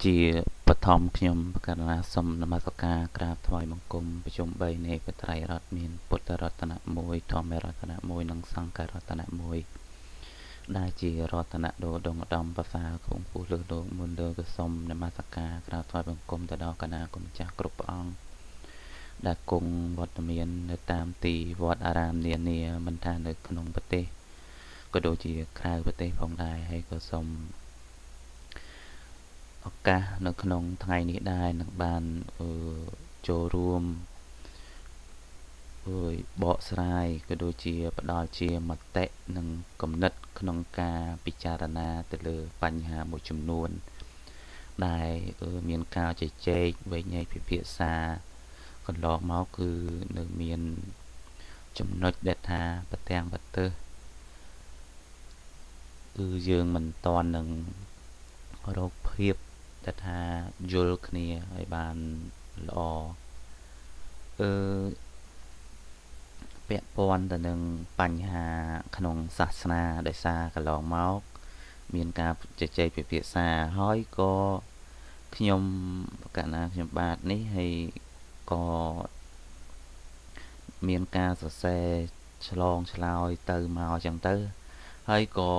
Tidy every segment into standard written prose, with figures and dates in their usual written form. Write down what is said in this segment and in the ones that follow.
ជាបឋមខ្ញុំបកណ្ណាសូមនមស្ការក្រាបថ្វាយបង្គំប្រជុំ3នៃបត្រៃរតមានពុទ្ធរតនៈ1ធម្មរតនៈ1និងសង្ឃរតនៈ1ដែលជារតនៈដ៏ដងដំប្រសើរគង់ពូលើលោកមុនលើក៏សូមនមស្ការក្រាបថ្វាយបង្គំទៅដល់គណៈគុំចាស់គ្រប់ព្រះអង្គដែលគង់វត្តមាននៅតាមទីវត្តអារាមនានាមិនថានៅក្នុងប្រទេសក៏ដូចជាក្រៅប្រទេសផងដែរហើយក៏សូមឱកាសនៅក្នុងថ្ងៃនេះដែរនឹងបានចូលរួមបកស្រាយក៏ដូចជាផ្ដល់ជាមតិនិងគំនិតក្នុងការពិចារណាទៅលើបញ្ហាមួយចំនួនដែលមានការជជែកវែកញែកពិភាក្សាកន្លងមកគឺនៅមានចំណុចដែលថាប្រទាំងប្រទើសគឺយើងមិនតន់នឹងរកភាពដែលថាយល់គ្នាឲ្យបានល្អពាក់ព័ន្ធទៅនឹងបញ្ហាក្នុងសាសនាដែលសារកន្លងមកមានការជជែកពិភាក្សាហើយក៏ខ្ញុំកណ្ណាខ្ញុំបាទនេះហើយក៏មានការសរសេរឆ្លងឆ្លើយទៅមកអញ្ចឹងទៅហើយក៏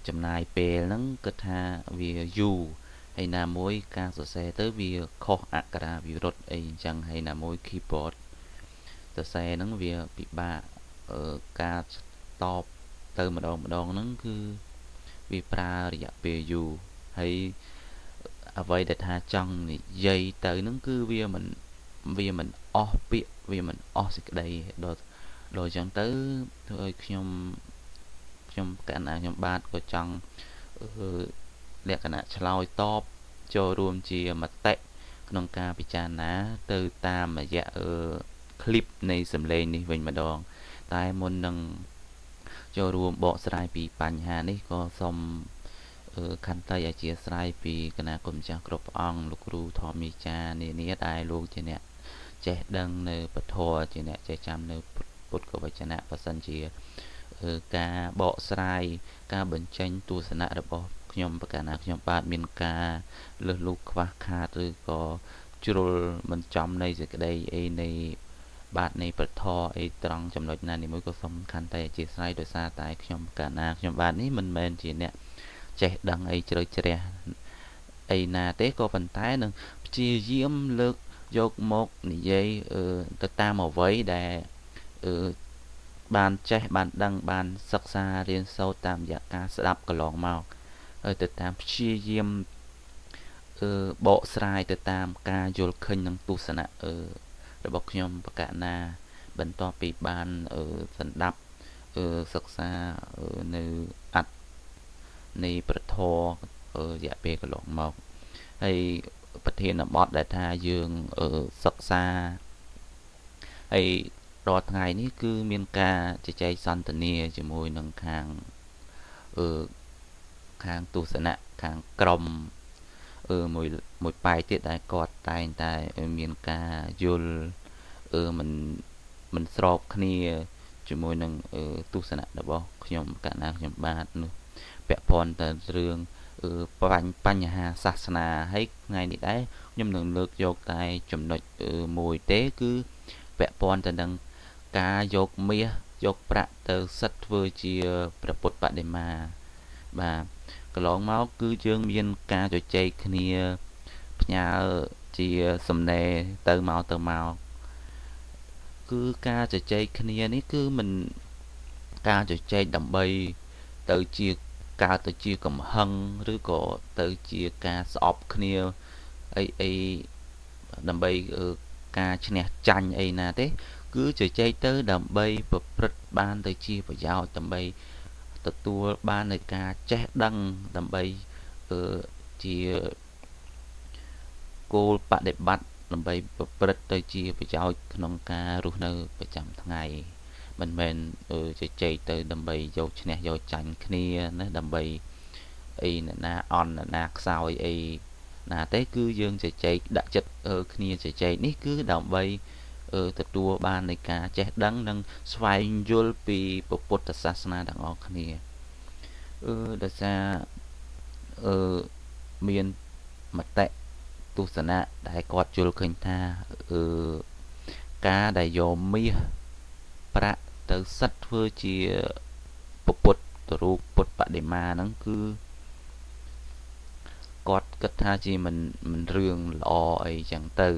ចំណាយពេលហ្នឹងគិតថាវាយូរហើយណាមួយការសរសេរទៅវាខុសអក្ខរាវិរុទ្ធអីអញ្ចឹងហើយណាមួយ keyboard សរសេរហ្នឹងវាពិបាកការតបទៅម្ដងហ្នឹងគឺវាប្រើរយៈពេលយូរហើយអ្វីដែលថាចង់និយាយទៅហ្នឹងគឺវាមិនអស់ពាក្យវាមិនអស់សេចក្តីដល់អញ្ចឹងទៅធ្វើឲ្យខ្ញុំកណ្ណាខ្ញុំបាទក៏ចង់លក្ខណៈឆ្លើយតបចូលរួមជាមតិក្នុងការពិចារណាទៅតាមរយៈคลิปនៃសម្លេងនេះវិញម្ដងតែមុននឹងចូលរួមបកស្រាយពីបញ្ហានេះក៏សូមខន្តីអធិស្ឋានពីគណៈគុំចាស់គ្រប់ព្រះអង្គលោកគ្រូធម្មយាចារ្យនានាដែលលោកជាអ្នកចេះដឹងនៅពធជាអ្នកចេះចាំនៅពុទ្ធវចនៈបើសិនជាការបកស្រាយការបញ្ចេញទស្សនៈរបស់ខ្ញុំបកណ្ណាខ្ញុំបាទមានការលើសលូកខ្វះខាតឬក៏ជ្រុលមិនចំនៃសេចក្តីអីនៃបាទនៃប្រធរអីត្រង់ចំណុចណានេះមួយក៏សំខាន់តែអធិស្ឋានដោយសារតែខ្ញុំកណ្ណាខ្ញុំបាទនេះមិនមែនជាអ្នកចេះដឹងអីជ្រៅជ្រះអីណាទេក៏ប៉ុន្តែនឹងព្យាយាមលើកយកមកនិយាយទៅតាមអ្វីដែលបានចេះបានដឹងបានសិក្សារៀនសូត្រតាមរយៈការស្ដាប់កន្លងមកទៅតាមព្យាយាមបកស្រាយទៅតាមការយល់ឃើញនឹងទស្សនៈរបស់ខ្ញុំបកណាបន្ទាប់ពីបានសន្តាប់សិក្សានៅអត្តនៃប្រធររយៈពេលកន្លងមកហើយប្រធានបទដែលថាយើងសិក្សាហើយរាល់ថ្ងៃនេះគឺមានការជជែកសន្ទនាជាមួយនឹងខាងទស្សនៈខាងក្រមមួយប៉ែកទៀតដែលគាត់តែងតែមានការយល់មិនស្របគ្នាជាមួយនឹងទស្សនៈរបស់ខ្ញុំកណ្ណាខ្ញុំបាទនោះពាក់ព័ន្ធទៅរឿងបញ្ហាសាសនាហើយថ្ងៃនេះដែរខ្ញុំនឹងលើកយកតែចំណុចមួយទេគឺពាក់ព័ន្ធទៅនឹងការយកមាសយកប្រាក់ទៅសិតធ្វើជាព្រះពុទ្ធបដិមាបាទកន្លងមកគឺយើងមានការជជែកគ្នាផ្ញើជាសំណេរទៅមកគឺការជជែកគ្នានេះគឺមិនការជជែកដើម្បីទៅជាកើតទៅជាកំហឹងឬក៏ទៅជាការស្អប់គ្នាអីដើម្បីការឈ្នះចាញ់អីណាទេគឺជជែកទៅដើម្បីប្រព្រឹត្តបានទៅជាប្រយោជន៍ដើម្បីទទួលបាននៃការចេះដឹងដើម្បីជាគោលបដិបត្តិដើម្បីប្រព្រឹត្តទៅជាប្រយោជន៍ក្នុងការរស់នៅប្រចាំថ្ងៃមិនមែនជជែកទៅដើម្បីយកឈ្នះយកចាញ់គ្នាណាដើម្បីអីណាអន់ណាខ្សោយអីណាទេគឺយើងជជែកដាក់ចិត្តគ្នាជជែកនេះគឺដើម្បីទទួលបាននៃការចេះដឹងនិងស្វែងយល់ពីពុទ្ធសាសនាទាំងអស់គ្នាដោយសារមាន មតិទស្សនៈដែលគាត់យល់ឃើញថាការដែលយកមាសប្រាក់ទៅសិតធ្វើជាពុទ្ធរូបពុទ្ធបដិមាហ្នឹងគឺគាត់គិតថាជាមិនរឿងល្អអីចឹងទៅ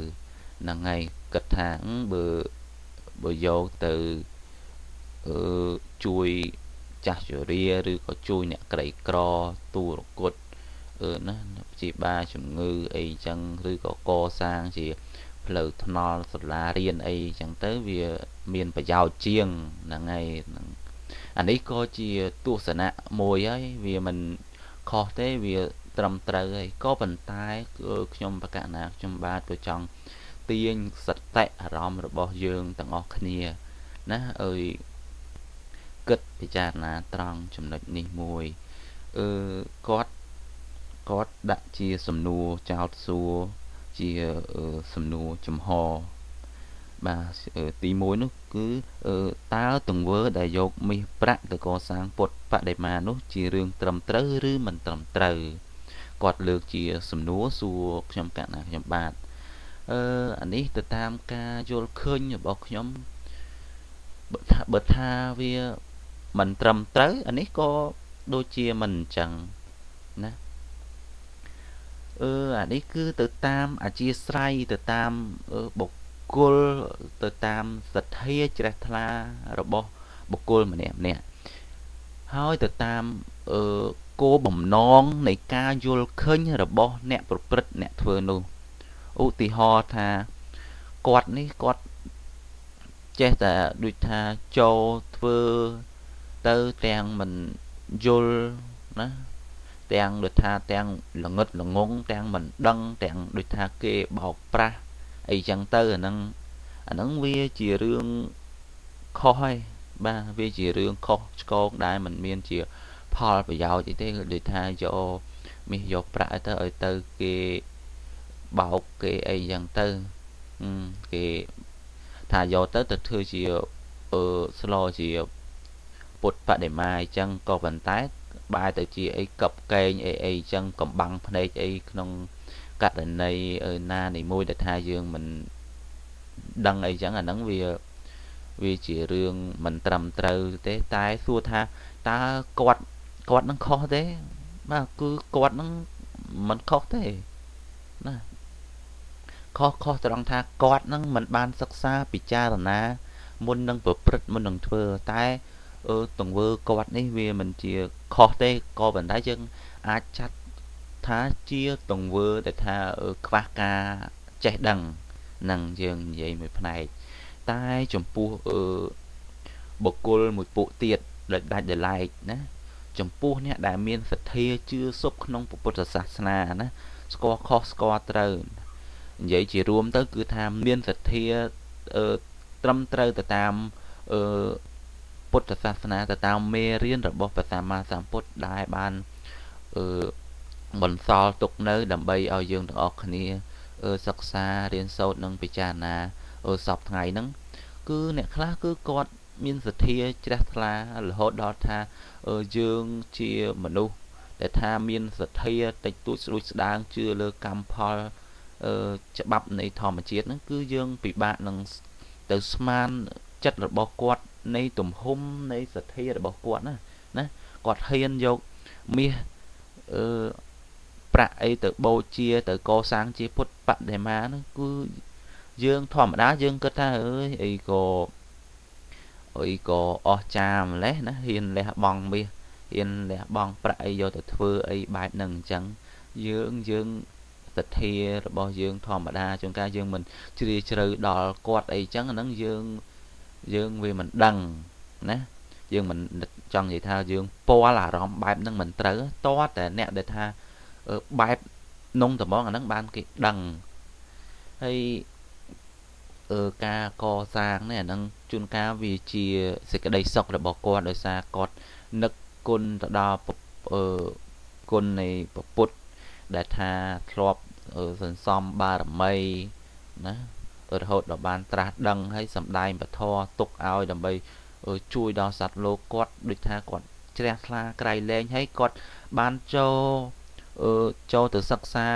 ហ្នឹងហើយគិតថាបើយកទៅជួយចាស់ជរាឬក៏ជួយអ្នកក្រីក្រទូរគតណាព្យាបាលជំងឺអីចឹងឬក៏កសាងជាផ្លូវថ្នល់សាលារៀនអីចឹងទៅវាមានប្រយោជន៍ជាងហ្នឹងហើយអានេះក៏ជាទស្សនៈមួយហើយវាមិនខុសទេវាត្រឹមត្រូវហើយក៏ប៉ុន្តែខ្ញុំបកណាខ្ញុំបាទក៏ចង់ទាញសតិអារម្មណ៍របស់យើងទាំងអស់គ្នាណាគិតពិចារណាត្រង់ចំណុចនេះមួយគាត់ដាក់ជាសំណួរចោទសួរជាសំណួរចំហបាទទី1នោះគឺតើទង្វើដែលយកមាសប្រាក់ទៅកសាងពុទ្ធបដិមានោះជារឿងត្រឹមត្រូវឬមិនត្រឹមត្រូវគាត់លើកជាសំណួរសួរខ្ញុំកណាខ្ញុំបាទអានេះទៅតាមការយល់ឃើញរបស់ខ្ញុំបើថាវាមិនត្រឹមត្រូវអានេះក៏ដូចជាមិនអញ្ចឹងណាអានេះគឺទៅតាមអធិស្រ័យទៅតាមបុគ្គលទៅតាមសទ្ធាជ្រះថ្លារបស់បុគ្គលម្នាក់ហើយទៅតាមគោលបំណងនៃការយល់ឃើញរបស់អ្នកប្រព្រឹត្តអ្នកធ្វើនោះឧទាហរណ៍ថាគាត់នេះគាត់ចេះតែដូចថាចូលធ្វើទៅទាំងមិនយល់ណាទាំងដូចថាទាំងល្ងឹតល្ងងទាំងមិនដឹងទាំងដូចថាគេបោកប្រាស់អីចឹងទៅអាហ្នឹងវាជារឿងខុសហើយបាទវាជារឿងខុសឆ្គងដែលមិនមានជាផលប្រយោជន៍អីទេដូចថាយកមាសយកប្រាក់ទៅឲ្យទៅគេបោកគេអីចឹងទៅគេថាយកទៅធ្វើជាស្លោជាពុទ្ធបដិមាអញ្ចឹងក៏ប៉ុន្តែបែរទៅជាអីកັບកែងអីចឹងកំបាំងភ្នែកអីក្នុងករណីណានីមួយដែលថាយើងមិនដឹងអីចឹងអាហ្នឹងវាជារឿងមិនត្រឹមត្រូវទេតែសួរថាតើគាត់នឹងខុសទេបាទគឺគាត់នឹងមិនខុសទេណាខុសត្រង់ថាគាត់នឹងមិនបានសិក្សាពិចារណាមុននឹងប្រព្រឹត្តមុននឹងធ្វើតែទង្វើគាត់នេះវាមិនជាខុសទេក៏ប៉ុន្តែយើងអាចចាត់ថាជាទង្វើដែលថាខ្វះការចេះដឹងនឹងយើងនិយាយមួយផ្នែកតែចំពោះបុគ្គលមួយពួកទៀតដែលដាច់ដោយឡែកណាចំពោះអ្នកដែលមានសទ្ធាជឿសុបក្នុងពុទ្ធសាសនាណាស្គាល់ខុសស្គាល់ត្រូវនិយាយជារួមទៅគឺថាមានសទ្ធាត្រឹមត្រូវទៅតាមពុទ្ធសាសនាទៅតាមមេរៀនរបស់ព្រះសម្មាសម្ពុទ្ធដែលបានបន្សល់ទុកនៅដើម្បីឲ្យយើងទាំងអស់គ្នាសិក្សារៀនសូត្រនិងពិចារណាសពថ្ងៃហ្នឹងគឺអ្នកខ្លះគឺគាត់មានសទ្ធាជ្រះថ្លារហូតដល់ថាយើងជាមនុស្សដែលថាមានសទ្ធាតិចតួចស្ដួចស្ដាងជឿលើកម្មផលច្បាប់នៃធម្មជាតិហ្នឹងគឺយើងពិបាកនឹងទៅស្មានចិត្តរបស់គាត់នៃទំហំនៃសទ្ធារបស់គាត់ណាគាត់ហ៊ានយកមាសប្រាក់អីទៅបូជាទៅកសាងជាពុទ្ធបដិមាហ្នឹងគឺយើងធម្មតាយើងគិតថាអីក៏អស្ចារ្យម្លេះណាហ៊ានលះបង់មាសហ៊ានលះបង់ប្រាក់អីយកទៅធ្វើអីបែបហ្នឹងអញ្ចឹងយើងសទ្ធារបស់យើងធម្មតាជួនកាលយើងមិនជ្រាលជ្រៅដល់គាត់អីចឹងអាហ្នឹងយើងវាមិនដឹងណាយើងមិនចង់និយាយថាយើងពាល់អារម្មណ៍បែបហ្នឹងមិនត្រូវតើតែអ្នកដែលថាបែបនងត្មងអាហ្នឹងបានគេដឹងហើយការកសាងនេះអាហ្នឹងជួនកាលវាជាសេចក្តីសុខរបស់គាត់ដោយសារគាត់នឹកគុណទៅដល់គុណនៃពុទ្ធដែលថាធ្លាប់សន្សំបារមីណារហូតដល់បានត្រាស់ដឹងហើយសម្ដែងពធទុកឲ្យដើម្បីជួយដល់សត្វលោកគាត់ដូចថាគាត់ជ្រះថ្លាក្រៃលែងហើយគាត់បានចូលទៅសិក្សា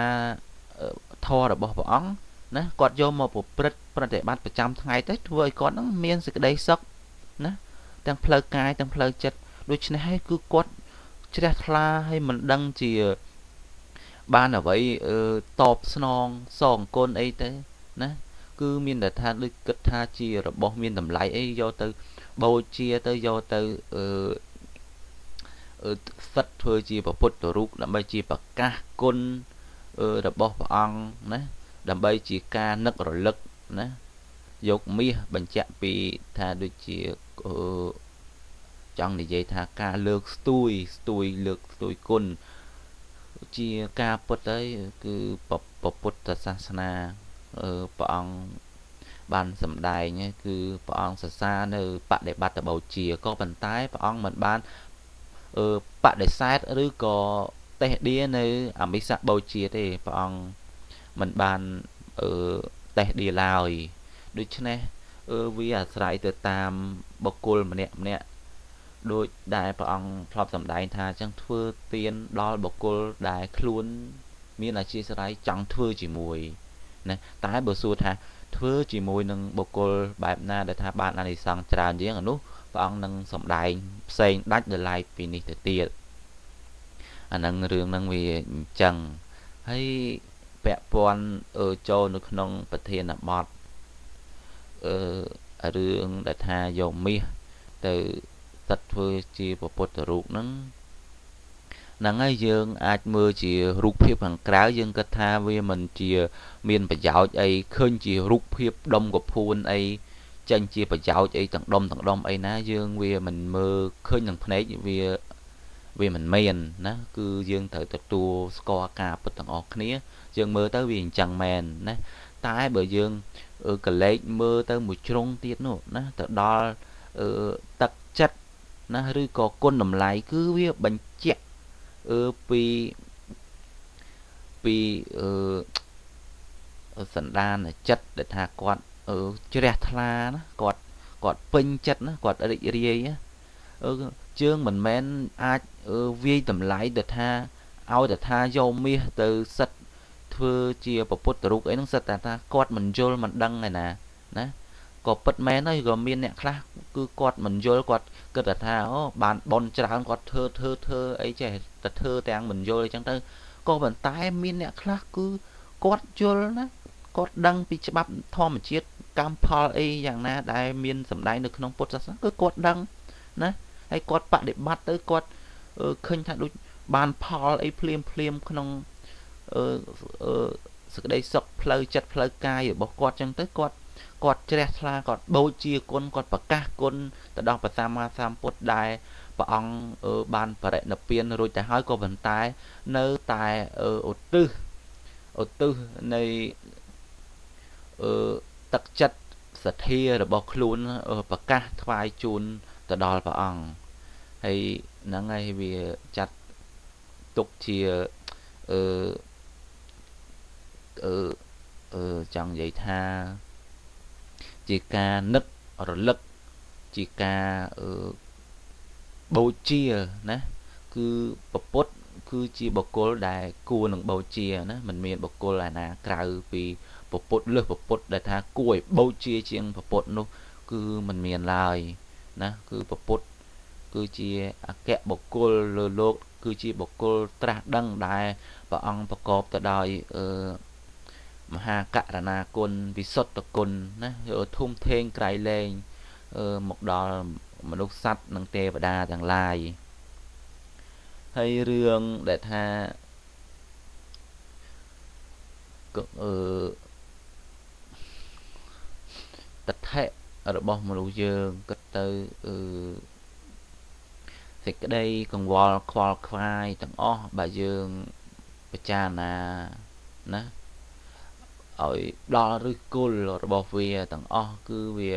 ធម៌របស់ព្រះអង្គណាគាត់យកមកប្រតិបត្តិប្រចាំថ្ងៃទៅធ្វើឲ្យគាត់ហ្នឹងមានសេចក្តីសុខណាទាំងផ្លូវកាយទាំងផ្លូវចិត្តដូច្នេះហើយគឺគាត់ជ្រះថ្លាហើយមិនដឹងជាបានអ្វីតបស្នងសងគុណអីទៅណាគឺមានតែថាដូចគិតថាជារបស់មានតម្លៃអីយកទៅបូជាទៅយកទៅសិតធ្វើជាពុទ្ធរូបដើម្បីជាប្រកាសគុណរបស់ព្រះអង្គណាដើម្បីជាការនឹករលឹកណាយកមាសបញ្ជាក់ពីថាដូចជាចង់និយាយថាការលើកស្ទួយលើកស្ទួយគុណជាការពុតទៅគឺពុទ្ធសាសនាព្រះអង្គបានសម្ដែងគឺព្រះអង្គសរសើរនៅបដិបត្តិបូជាក៏ប៉ុន្តែព្រះអង្គមិនបានបដិសេធឬក៏តេះដៀនៅអមិសបូជាទេព្រះអង្គមិនបានតេះដៀឡើយដូច្នេះវាអាស្រ័យទៅតាមបុគ្គលម្នាក់ដូចដែលព្រះអង្គធ្លាប់សម្ដែងថាអញ្ចឹងធ្វើទានដល់បុគ្គលដែលខ្លួនមានអធិស្ឋានចង់ធ្វើជាមួយណាតែបើសួរថាធ្វើជាមួយនឹងបុគ្គលបែបណាដែលថាបានអានិសង្សច្រើនជាងនោះព្រះអង្គនឹងសម្ដែងផ្សេងដាច់ដល់ឡែកពីនេះទៅទៀតអានឹងរឿងហ្នឹងវាអញ្ចឹងហើយពាក់ព័ន្ធចូលនៅក្នុងប្រធានបទរឿងដែលថាយកមាសទៅសិតធ្វើជាពុទ្ធរូបហ្នឹងហើយយើងអាចមើលជារូបភាពខាងក្រៅយើងគិតថាវាមិនជាមានប្រយោជន៍អីឃើញជារូបភាពដុំកភួនអីចេញជាប្រយោជន៍អីទាំងដុំអីណាយើងវាមិនមើលឃើញនឹងភ្នែកវាមិនមានណាគឺយើងត្រូវទទួលស្គាល់ការពិតទាំងអស់គ្នាយើងមើលទៅវាអញ្ចឹងមែនណាតែបើយើងកលេចមើលទៅមួយជ្រុងទៀតនោះណាទៅដល់ទឹកចិត្តណាឬក៏គុណតម្លៃគឺវាបញ្ជាក់ពីសន្តានចិត្តដែលថាគាត់ជ្រះថ្លាណាគាត់ពេញចិត្តណាគាត់រីករាយជើងមិនមែនអាចវាយតម្លៃទៅថាឲ្យតែថាយកមាសទៅសិតធ្វើជាពុទ្ធរូបអីហ្នឹងសិតតែថាគាត់មិនយល់មិនដឹងឯណាក៏ពិតមែនហើយក៏មានអ្នកខ្លះគឺគាត់មិនយល់គាត់គិតថាអូបានបនច្រើនគាត់ធ្វើអីចេះតែធ្វើទាំងមិនយល់អញ្ចឹងទៅក៏ប៉ុន្តែមានអ្នកខ្លះគឺគាត់យល់ណាគាត់ដឹងពីច្បាប់ធម្មជាតិកម្មផលអីយ៉ាងណាដែលមានសម្ដែងនៅក្នុងពុទ្ធសាសនាគឺគាត់ដឹងណាហើយគាត់បដិបត្តិទៅគាត់ឃើញថាដូចបានផលអីភ្លាមក្នុងសេចក្តីសុខផ្លូវចិត្តផ្លូវកាយរបស់គាត់អញ្ចឹងទៅគាត់ជ្រះថ្លាគាត់បូជាគុណគាត់ប្រកាសគុណទៅដល់ព្រះសម្មាសម្ពុទ្ធដែលព្រះអង្គបានបរិនិព្វានរួចទៅហើយក៏ប៉ុន្តែនៅតែឧទ្ទិសនៃទឹកចិត្តសទ្ធារបស់ខ្លួនប្រកាសថ្វាយជូនទៅដល់ព្រះអង្គហើយហ្នឹងហើយវាចាត់ទុកជាចង់និយាយថាជាការនឹករលឹកជាការបូជាណាគឺពុទ្ធគឺជាបុគ្គលដែលគួរនឹងបូជាណាមិនមានបុគ្គលឯណាក្រៅពីពុទ្ធលើសពុទ្ធដែលថាគួរឲ្យបូជាជាងពុទ្ធនោះគឺមិនមានឡើយណាគឺពុទ្ធគឺជាអគ្គបុគ្គលលើលោកគឺជាបុគ្គលត្រាស់ដឹងដែលព្រះអង្គប្រកបទៅដោយមហាករុណាគុណវិសុទ្ធគុណណាធំធេងក្រៃលែងមកដល់មនុស្សសត្វនិងទេវតាទាំងឡាយហើយរឿងដែលថាតថៈរបស់មនុស្សយើងគិតទៅសេចក្តីកង្វល់ខ្វល់ខ្វាយទាំងអស់បើយើងពិចារណាណាឲ្យដល់ឫសគល់របស់វាទាំងអស់គឺវា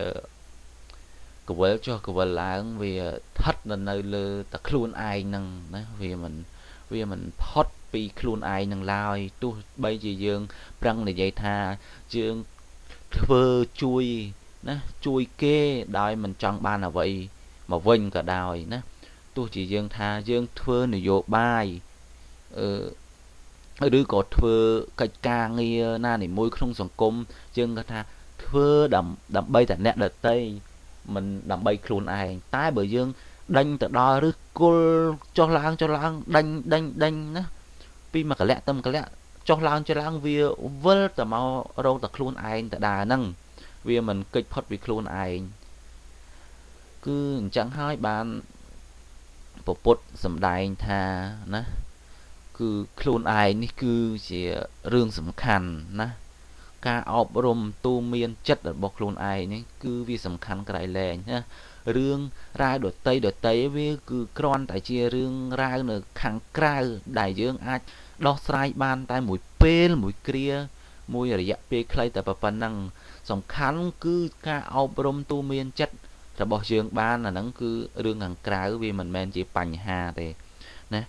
កវិលចុះកវិលឡើងវាស្ថិតនៅលើតែខ្លួនឯងហ្នឹងណាវាមិនផុតពីខ្លួនឯងនឹងឡើយទោះបីជាយើងប្រឹងនិយាយថាយើងធ្វើជួយគេដោយមិនចង់បានអ្វីមកវិញក៏ដោយណាទោះជាយើងថាយើងធ្វើនយោបាយ ឬក៏ធ្វើកិច្ចការងារណានីមួយក្នុងសង្គមយើងគាត់ថាធ្វើដើម្បីតែអ្នកដទៃមិនដើម្បីខ្លួនឯងតែបើយើងដេញទៅដល់ឬគល់ចុះឡើងដេញណាពីមួយកលៈទៅមួយកលៈចុះឡើងវាវិលទៅមករកតែខ្លួនឯងទៅដែរហ្នឹងវាមិនគេចផុតពីខ្លួនឯងគឺអញ្ចឹងហើយបានពពុទ្ធសម្ដែងថាណាគឺខ្លួនឯងនេះគឺជារឿងសំខាន់ណាការអប់រំទូមានចិត្តរបស់ខ្លួនឯងនេះគឺវាសំខាន់ក្រៃលែងណារឿងរ៉ាវដតីវាគឺគ្រាន់តែជារឿងរ៉ាវនៅខាងក្រៅដែលយើងអាចដោះស្រាយបានតែមួយពេលមួយគ្រាមួយរយៈពេលខ្លីតែប៉ុណ្ណឹងសំខាន់គឺការអប់រំទូមានចិត្តរបស់យើងបានអាហ្នឹងគឺរឿងខាងក្រៅវាមិនមែនជាបញ្ហាទេណា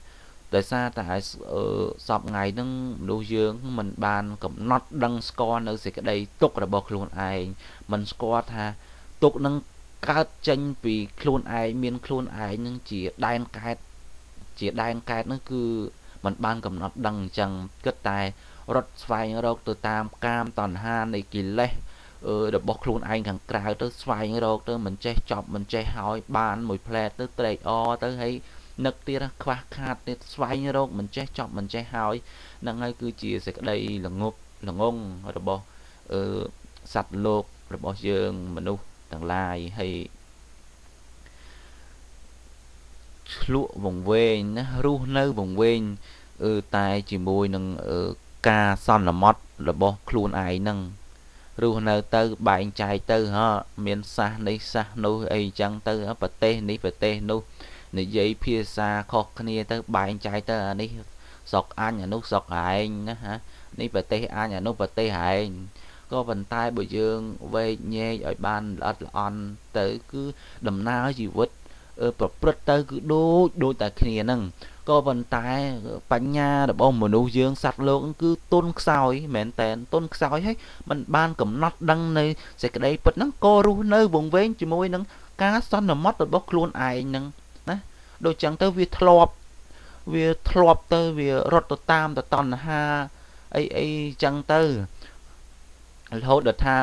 ដោយសារតែសពថ្ងៃហ្នឹងមនុស្សយើងមិនបានកំណត់ដឹងស្គាល់នៅសេចក្តីទុក្ខរបស់ខ្លួនឯងមិនស្គាល់ថាទុក្ខហ្នឹងកើតចេញពីខ្លួនឯងមានខ្លួនឯងហ្នឹងជាដែនកើតហ្នឹងគឺมันបានកំណត់ដឹងអញ្ចឹងគិតតែរត់ស្វែងរកទៅតាមកាមតណ្ហានៃកិលេសរបស់ខ្លួនឯងខាងក្រៅទៅស្វែងរកទៅមិនចេះចប់មិនចេះហើយបានមួយផ្លែទៅត្រេកអរទៅហើយនឹកទៀតខ្វះខាតទៀតស្វែងរកមិនចេះចប់មិនចេះហើយហ្នឹងហើយគឺជាសេចក្តីល្ងងរបស់សត្វលោករបស់យើងមនុស្សទាំងឡាយហើយឆ្លក់វង្វេងណារស់នៅវង្វេងតែជាមួយនឹងការសន្មត់របស់ខ្លួនឯងហ្នឹងរស់នៅទៅបែងចែកទៅមានសាសនេះសាសនោះអីចឹងទៅប្រទេសនេះប្រទេសនោះនិយាយភាសាខុសគ្នាទៅបែងចែកទៅអានេះស្រុកអញអានោះស្រុកឯងណានេះប្រទេសអញអានោះប្រទេសឯងក៏ប៉ុន្តែបើយើងវែកញែកឲ្យបានល្អិតល្អន់ទៅគឺដំណើរជីវិតប្រព្រឹត្តទៅគឺដូចតែគ្នាហ្នឹងក៏ប៉ុន្តែបញ្ញារបស់មនុស្សយើងសត្វលោកគឺទុនខ្សោយមែនតែនទុនខ្សោយហើយมันបានកំណត់ដឹងនៅសេចក្តីពិតហ្នឹងក៏រស់នៅវង្វេងជាមួយនឹងការសន្មត់របស់ខ្លួនឯងហ្នឹងណាដូចចឹងទៅវាធ្លាប់ទៅវារត់ទៅតាមតណ្ហាអីចឹងទៅរហូតដល់ថា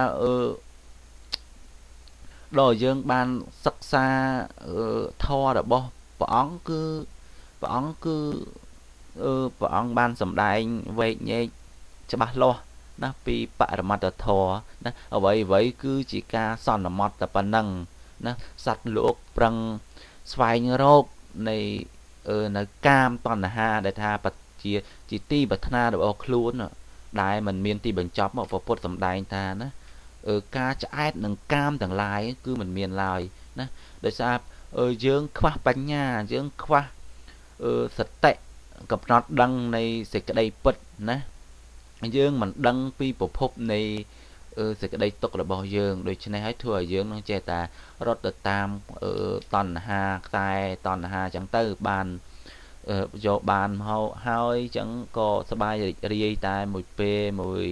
ដល់យើងបានសិក្សាធម៌របស់ព្រះអង្គគឺព្រះអង្គបានសម្ដែងវែកញែកច្បាស់លាស់ណាពីបរមត្តធម៌ណាអ្វីគឺជាការសន្មត់តែប៉ុណ្ណឹងណាសត្វលោកប្រឹងស្វែងរកនៃនៅកាមតណ្ហាដែលថាជាទីប្រាថ្នារបស់ខ្លួនដែលมันមានទីបញ្ចប់មកពុទ្ធសម្ដែងថាណាការឆ្អែតនឹងកាមទាំងឡាយគឺมันមានឡើយណាដោយសារយើងខ្វះបញ្ញាយើងខ្វះសតិកំណត់ដឹងនៃសេចក្តីពិតណាយើងមិនដឹងពីប្រភពនៃសេចក្តីទុក្ខរបស់យើងដូច្នេះហើយធ្វើឲ្យយើងនឹងចេះតែរត់ទៅតាមតណ្ហាខ្សែតណ្ហាចឹងទៅបានយកបានមកហើយចឹងក៏សบายរីកតែមួយពេលមួយ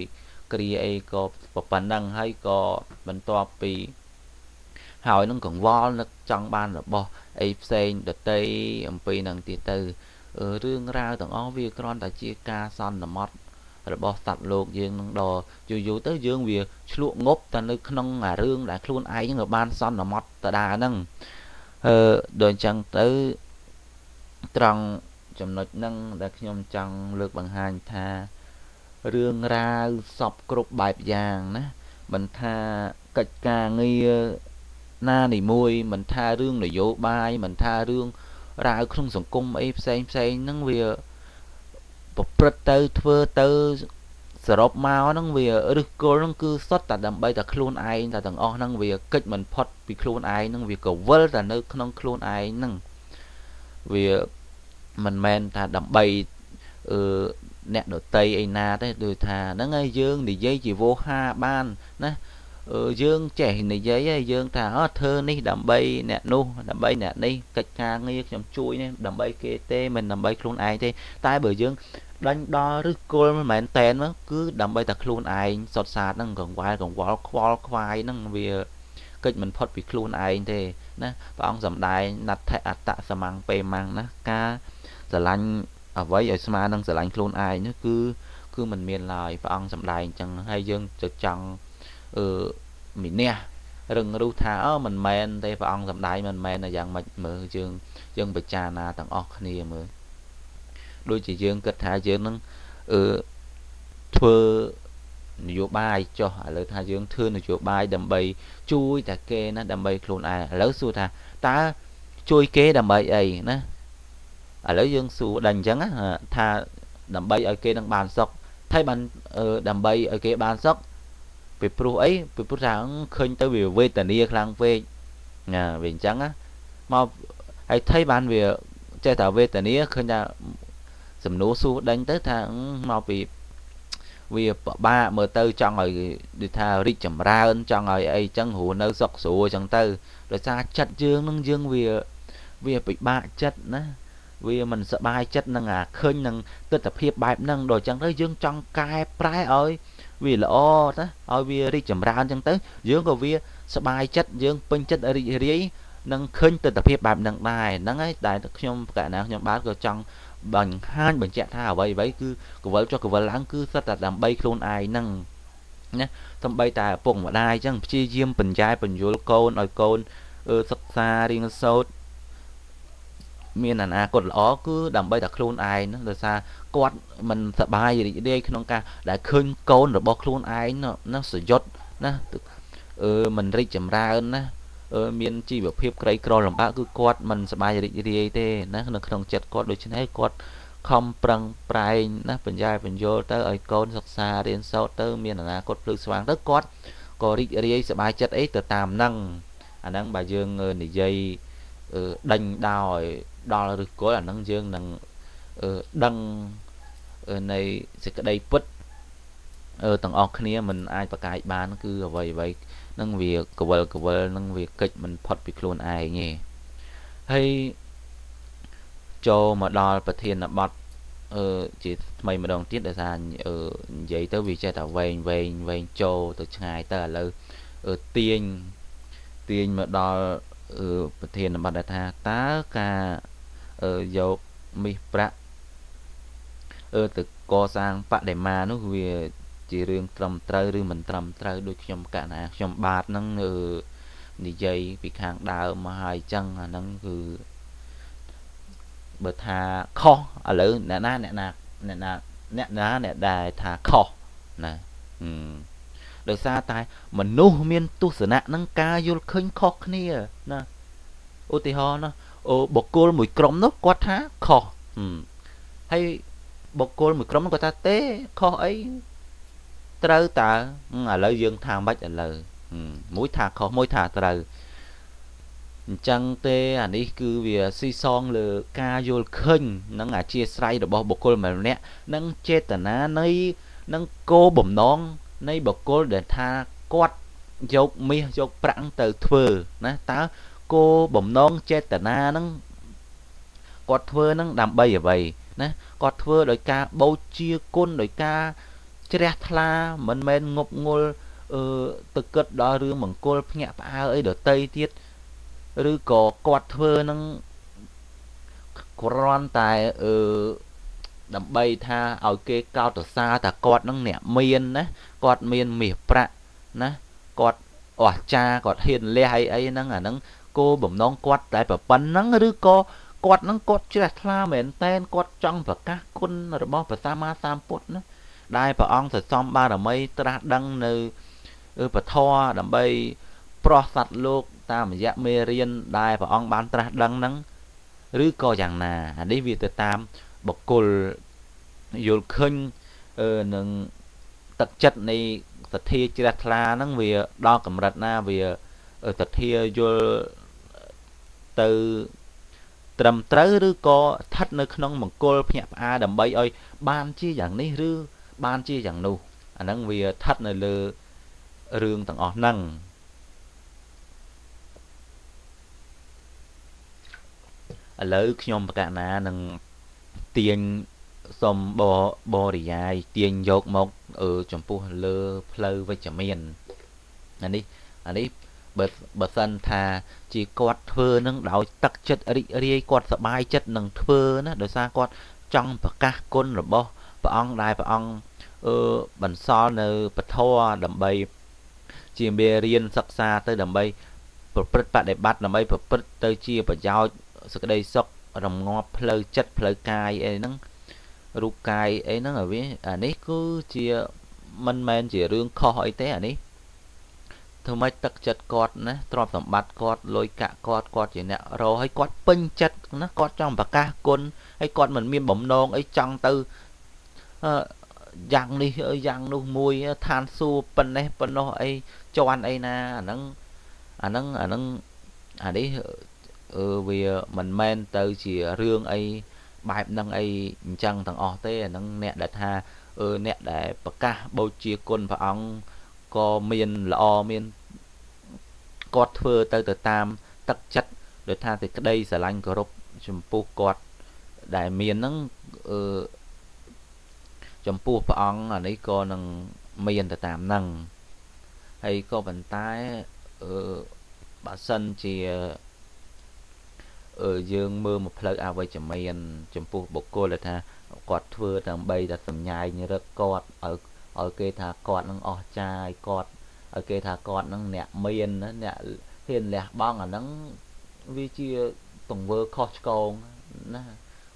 គ្រាអីក៏ប៉ុណ្ណឹងហើយក៏បន្ទាប់ពីហើយនឹងកង្វល់នឹកចង់បានរបស់អីផ្សេងដតីអំពីនឹងទៀតទៅរឿងរ៉ាវទាំងអស់វាគ្រាន់តែជាការសន្មត់របស់សត្វលោកយើងនឹងដល់យូរទៅយើងវាឆ្លក់ងប់តែនៅក្នុងអារឿងដែលខ្លួនឯងនឹងបានសន្មត់តដាហ្នឹងដូចអញ្ចឹងទៅត្រង់ចំណុចហ្នឹងដែលខ្ញុំចង់លើកបង្ហាញថារឿងរ៉ាវសពគ្រប់បែបយ៉ាងណាមិនថាកិច្ចការងារណានីមួយមិនថារឿងនយោបាយមិនថារឿងរ៉ាវក្នុងសង្គមអីផ្សេងហ្នឹងវាប្រព្រឹត្តទៅធ្វើទៅសរុបមកហ្នឹងវាឫសគល់ហ្នឹងគឺសុទ្ធតែដើម្បីតែខ្លួនឯងតែទាំងអស់ហ្នឹងវាកិច្ចមិនផុតពីខ្លួនឯងហ្នឹងវាក៏វិលតែនៅក្នុងខ្លួនឯងហ្នឹងវាមិនមែនថាដើម្បីអ្នកដតីឯណាទេដូចថាហ្នឹងហើយយើងនិយាយជាវោហាបានណាយើងចេះនិយាយហើយយើងថាធ្វើនេះដើម្បីអ្នកនោះដើម្បីអ្នកនេះកិច្ចការងារខ្ញុំជួយនេះដើម្បីគេទេមិនដើម្បីខ្លួនឯងទេតែបើយើងដេញដល់ឬគល់មិនមែនតែនគឺដើម្បីតែខ្លួនឯងសុទ្ធសាធហ្នឹងកង្វល់ខ្វល់ខ្វាយហ្នឹងវាកិច្ចមិនផុតពីខ្លួនឯងទេណាព្រះអង្គសម្ដែងណដ្ឋិអត្តសមੰពេមੰណាការស្រឡាញ់ ở vậy ở smart năng sẽ lạnh luôn ai nữa cứ mình miền lại và ông sầm đài chẳng hay dương chợt chẳng mình nè rừng ru thả mình men đây và ông sầm đài mình men là dạng mạch mở dương dương bị trà na tầng óc này mới đôi chỉ dương kết thả dương năng thưa nhiều bài cho lời tha dương thưa nhiều bài đầm bầy chui ta kê nó đầm bầy luôn ai lỡ xua ta ta chui kế đầm bầy ấy nè lỡ dương xua đành chẳng á tha đầm bầy ở kế đang bàn sọc thấy bàn đầm bầy ở kế bàn sọc vì pro ấy vì pro rằng khơi tới vì về tận đi khang về nhà vì chẳng á mà hãy thấy bàn về chơi tàu về tận đi khơi ra sầm nổ xua đánh tới thằng mà vì ba mở tư trong rồi đi theo đi chậm ra ơn trong rồi ấy chân hủ nơi sọc sủa chẳng tư rồi xa chặt dương nâng dương vì bị ba chất nữa vì mình sợ bài chất nâng khơi nâng tức là hiệp bài nâng rồi chẳng tới dương trong cai trái ơi vì là ô đó ôi vì đi chậm ra chẳng tới dương của vì sợ bài chất dương pin chất ở đi nâng khơi tức là hiệp bài nâng này nâng ấy đại được nhom cả nào nhom bát rồi trong bằng hai bằng chẹt thao vậy vậy cứ vợ cho vợ lãng cứ rất là làm bay luôn ai năng nhé xong bay tài phụng mà đai chẳng chi diêm bình trai bình vô côn ở côn sắp xa đi sâu miền là cột ló cứ đầm bay đặt luôn ai nó là xa quạt mình sợ bay gì đi không ca đã khơi côn rồi bọc luôn ai nó sử dụng nó mình đi chậm ra ơn á miền chiแบบ phép cây cỏ làm bác cứ quạt mình sợ bay gì đi thế nó không chặt quạt đôi chân hay quạt không prang prai nó bình trai bình vô tới ở côn sắp xa đến sau tới miền là cột lư xoang rất quạt có đi sợ bay chất ấy từ tam năng năng bà dương này dây đành đào đo được cố là năng dương năng đăng này sẽ cái đây put tầng ọc kia mình ai và cái bán cứ vậy vậy năng việc của vợ năng việc kịch mình phật bị luôn ai nhỉ hay cho mà đo và thiên là bật chỉ mày mà đồng tiết là ra giấy tới vì chơi tàu về cho từ ngày ta là tiền tiền mà đo thiên là bật tha tá ca dấu mi pra từ co sang bạn để mà nó vì chỉ riêng trầm trời riêng mình trầm trời đôi trong cả này trong bát năng đi dây bị hàng đào mà hai chân năng bờ thà kho ở lỡ nè đài thà kho nè đời xa tai mình nô miên tu sửa nạ năng ca vô khơi kho kia nè ô tì ho nó bọc cô mùi crom nó quá thá kho hay bọc cô mùi crom nó ta té kho ấy trơ ta lỡ dương thang bách là mũi thà kho môi thà trơ chẳng tê anh ấy cứ vì si son lừa ca vô khơi nó chia sẻ được bọc cô mà nè nâng chết tà ná nơi nâng cô bầm non nơi bọc cô để tha quát dọc mi dọc prang từ thừa nè ta cô bầm non chết tà ná nâng quát thừa nâng đầm bay ở vậy nè quát thừa đội ca bầu chia côn đội ca chết la mình men ngọc ngô từ cất đó rư mừng cô nhẹ ba ấy được tây tiết rư có quạt thưa nâng con tài đầm bay tha ở kê cao từ xa ta quạt nâng nẻ miên nè quạt miên mì prạ nè quạt oa cha quạt hiền le hay ấy nâng nâng cô bẩm non quạt tại bà bắn nâng rư có quạt nâng quạt chưa la mền tên quạt trong và các con rồi bao và sa ma sam put nữa đai bà ông thì xong ba là mấy ta đăng nơi bà thoa đầm bay pro sạch luôn ta mà dạ mê riêng đai và ông bán ta đăng nắng rứ co chẳng nà đi vì từ tam bọc cồn dù khơi nâng tật chất này tật thi chỉ đặt la nắng vì đo cầm rạch na vì tật thi vô từ trầm tới rứ co thắt nơi không bằng cô nhạc a đầm bay ơi ban chi dạng này rứ ban chi chẳng nu nắng vì thắt này lơ rương tầng năng lỡ nhom cả na nâng tiền xôm bò đi dài tiền dột một trong pu lơ plơ với chả miền anh đi bờ sân thà chỉ quạt thưa nâng đảo tắc chất đi quạt sợ bài chất nâng thưa nó đời xa quạt trong bậc các côn rồi bo bà ông đài bà ông bẩn so nơi bật thua đầm bay chia bê riêng sắc xa tới đầm bay bật bạn để bắt đầm bay bật tới chia và giao sự cái đây sọc rồng ngọt phơi chất phơi cay ấy nó ru cay ấy nó ở với nấy cứ chia mình men chỉ riêng kho ấy thế nấy thôi mấy tắc chất cọt nè trọp tầm bát cọt lôi cả cọt chỉ nè rồi hay cọt pin chất nó cọt trong bạc ca côn hay cọt mình miên bóng non ấy trong tư dạng đi dạng nu mùi than su pin này pin nó ấy cho ăn ấy na nâng đấy vì mình men từ chỉ riêng ấy bài nâng ấy chẳng thằng o thế nâng nè đặt ha nè để bạc ca bầu chia côn và ông có miền lọ miền cọt phơ tới từ tam tắc chất để tha thì cái đây sẽ lanh có rục chấm pu cọt đại miền nó chấm pu phong ở đây có năng miền từ tam năng hay có vận tải bà sân chỉ ở dương mưa một phơi ao với chấm miền chấm pu bọc cô là tha cọt phơ tầm bay đặt tầm nhai như rất cọt ở cây thà cọt nó o chai cọt ở cây thà cọt nó nẹt miên nó nẹt hiền lẹ băng ở nó vi chia tổng vơ khó con nó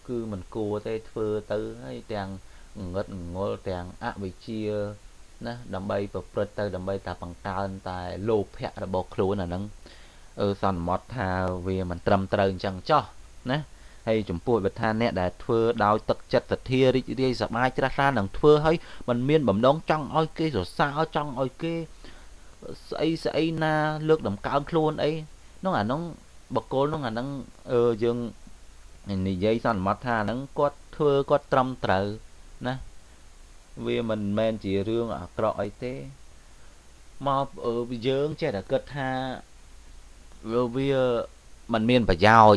cứ mình cua tay phơ tới hay tàng ngất ngô tàng bị chia nó đầm bay và prơ tới đầm bay ta bằng cao tài lô phe là bọc luôn là nó sòn mót thà vì mình trầm trơn chẳng cho nè hay chúng tôi bật than nè để thưa đào tật chất thật thia đi sập ai ra đằng thưa hay mình miên bẩm đón trong oi kia rồi sao trong oi kia ấy na lược đầm cao luôn ấy nó là nó bậc cô nó là nó dương này dây sòn mót thà nó có thưa có trầm trờ nè vì mình men chỉ riêng ở cõi thế mà ở dương che là cất ha rồi vì mình miên phải giao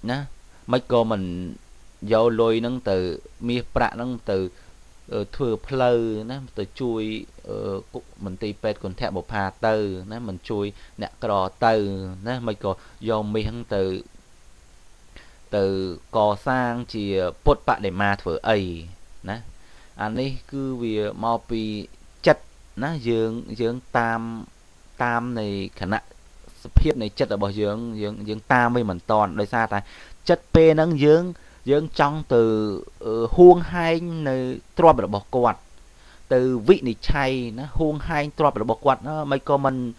nhá mấy cô mình giao lôi nâng từ mi prạ nâng từ thừa plơ nè từ chui mình tì pet còn thẹn một hà từ nè mình chui nè cò từ nè mấy cô giao mi hăng từ cò sang chỉ bột bạ để mà thừa ấy nè anh ấy cứ vì mau pi chất nè dương tam này khả năng hiệp này chất ở bảo dương tam với mình toàn đời xa tại chất p nâng dương trong từ huông hai nơi trộm ở bọc quạt từ vị này chay nó huông hai trộm ở bọc quạt nó mấy cô mình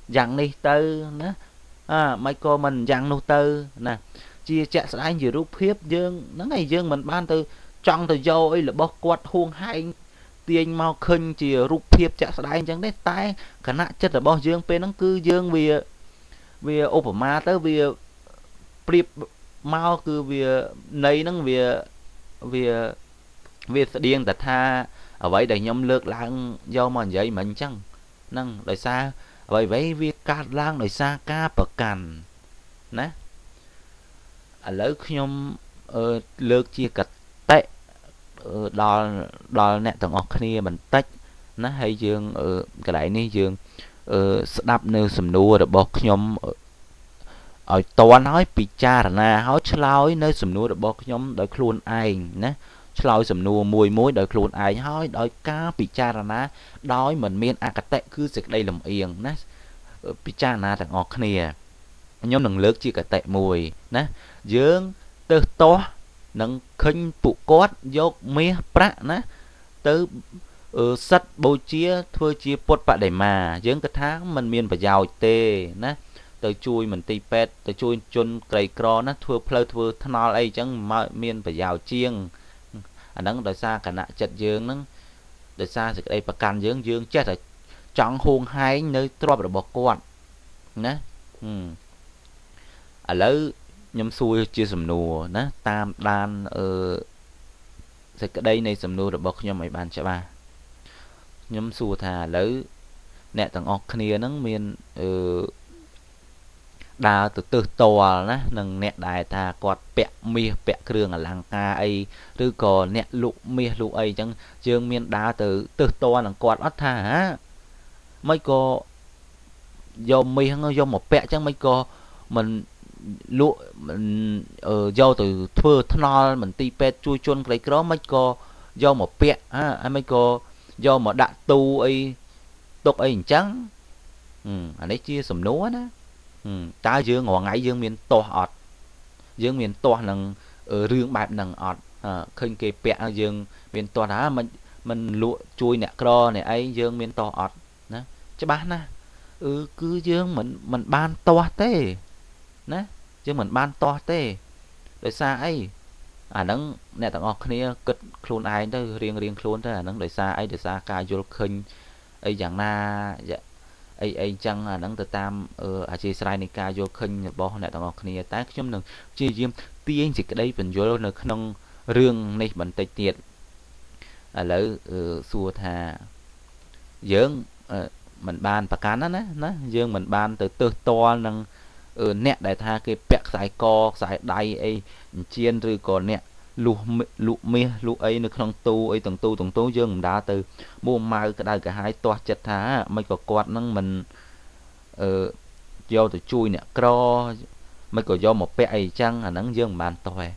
dặn đi tư nó mấy cô mình dặn nô tư nè chia chạ sẽ anh vừa rút hiếp dương nó ngày dương mình ban từ trong từ dâu ấy là bọc quạt huông hai tiền mau khinh chỉ rút hiếp chạ sẽ anh chẳng đấy tay khả năng chất ở bao dương p nó cứ dương vì Obama tới vì prip mau cứ vì này nó vì điên tật tha ở vậy để nhóm lược lang do mà vậy mình chăng năng đời xa vậy vậy vì ca lang đời xa ca bậc cằn nè lỡ nhóm lược chia cật tệ đo nè tầng ọc kia mình tách nó hay dương ở cái đại ní dương đáp nơi sầm nua được bọc nhóm ở to nói bị cha là hỏi chlói nơi sầm nua được bọc nhóm đợi khuôn ai nè chlói sầm nua mùi muối đợi khuôn ai hỏi đợi cá bị cha là đói mình miên cắt tệ cứ dịch đây làm yên nè bị cha na thằng ngọt kia nhóm nâng lớn chỉ cả tệ mùi nè dương từ to nâng khinh phụ cốt dốc mía prạ nè từ sắt bầu chia thưa chia bột bạ để mà dưỡng cái tháng mình miền và giàu tê nè từ chui mình tì pet từ chui chôn cây cro nó thưa plơ thưa thanol ấy chẳng miền và giàu chiêng anh đang đợi xa cả nạ chật dưỡng nó đợi xa thì đây và can dưỡng chết rồi chọn huông hai nơi trộm được bọc quan nè lỡ nhâm xuôi chia sầm nùa nè tam đan thì cái đây này sầm nùa được bọc nhâm mấy bàn chả ba nhóm xua thà lỡ nè tầng ọc kia nó miền đào từ tòa nè nâng nè đại thà quạt bẹ mía bẹ kêu ở làng ca ấy rồi còn nè lụ mía lụ ấy chẳng dương miền đào từ tòa nâng quạt ắt thà hả mấy cô do mía do một bẹ chẳng mấy cô mình lụa do từ thưa thno mình ti pet chui chôn cái đó mấy co do một pẹ ha mấy co do một đạn tu ấy tục ấy trắng anh ấy chia sầm núa đó ta dương ngọn ngải dương miền to ọt dương miền to nằng rương bạc nằng ọt khinh kê pẹ dương miền to đá mình lụa chui nè cro này ấy dương miền to ọt đó chứ bán na cứ dương mình ban to thế nè chứ mình ban to thế đời xa ấy nắng nè tặng ngọc kia cất khuôn ai đó riêng khuôn thế nắng đời xa ấy đời xa ca vô khinh ấy dạng na dạ ấy chăng nắng từ tam chỉ sai này ca vô khinh bỏ nè tặng ngọc kia tác chấm nừng chỉ diêm tiên chỉ cái đây mình vô nó không riêng này mình tây tiệt lỡ xua thà dưỡng mình ban bạc cán đó nó dương mình ban từ to nâng nẹt đại tha cái bẹt sải co sải đay ấy chiên rồi còn nẹt lụ mía lụ ấy nó không tu ấy từng tu dương đã từ mua mai cái đây cả hai toa chật thá mấy có quạt nâng mình do từ chui nè cro mấy có do một bẹ ấy chăng nắng dương bàn tòe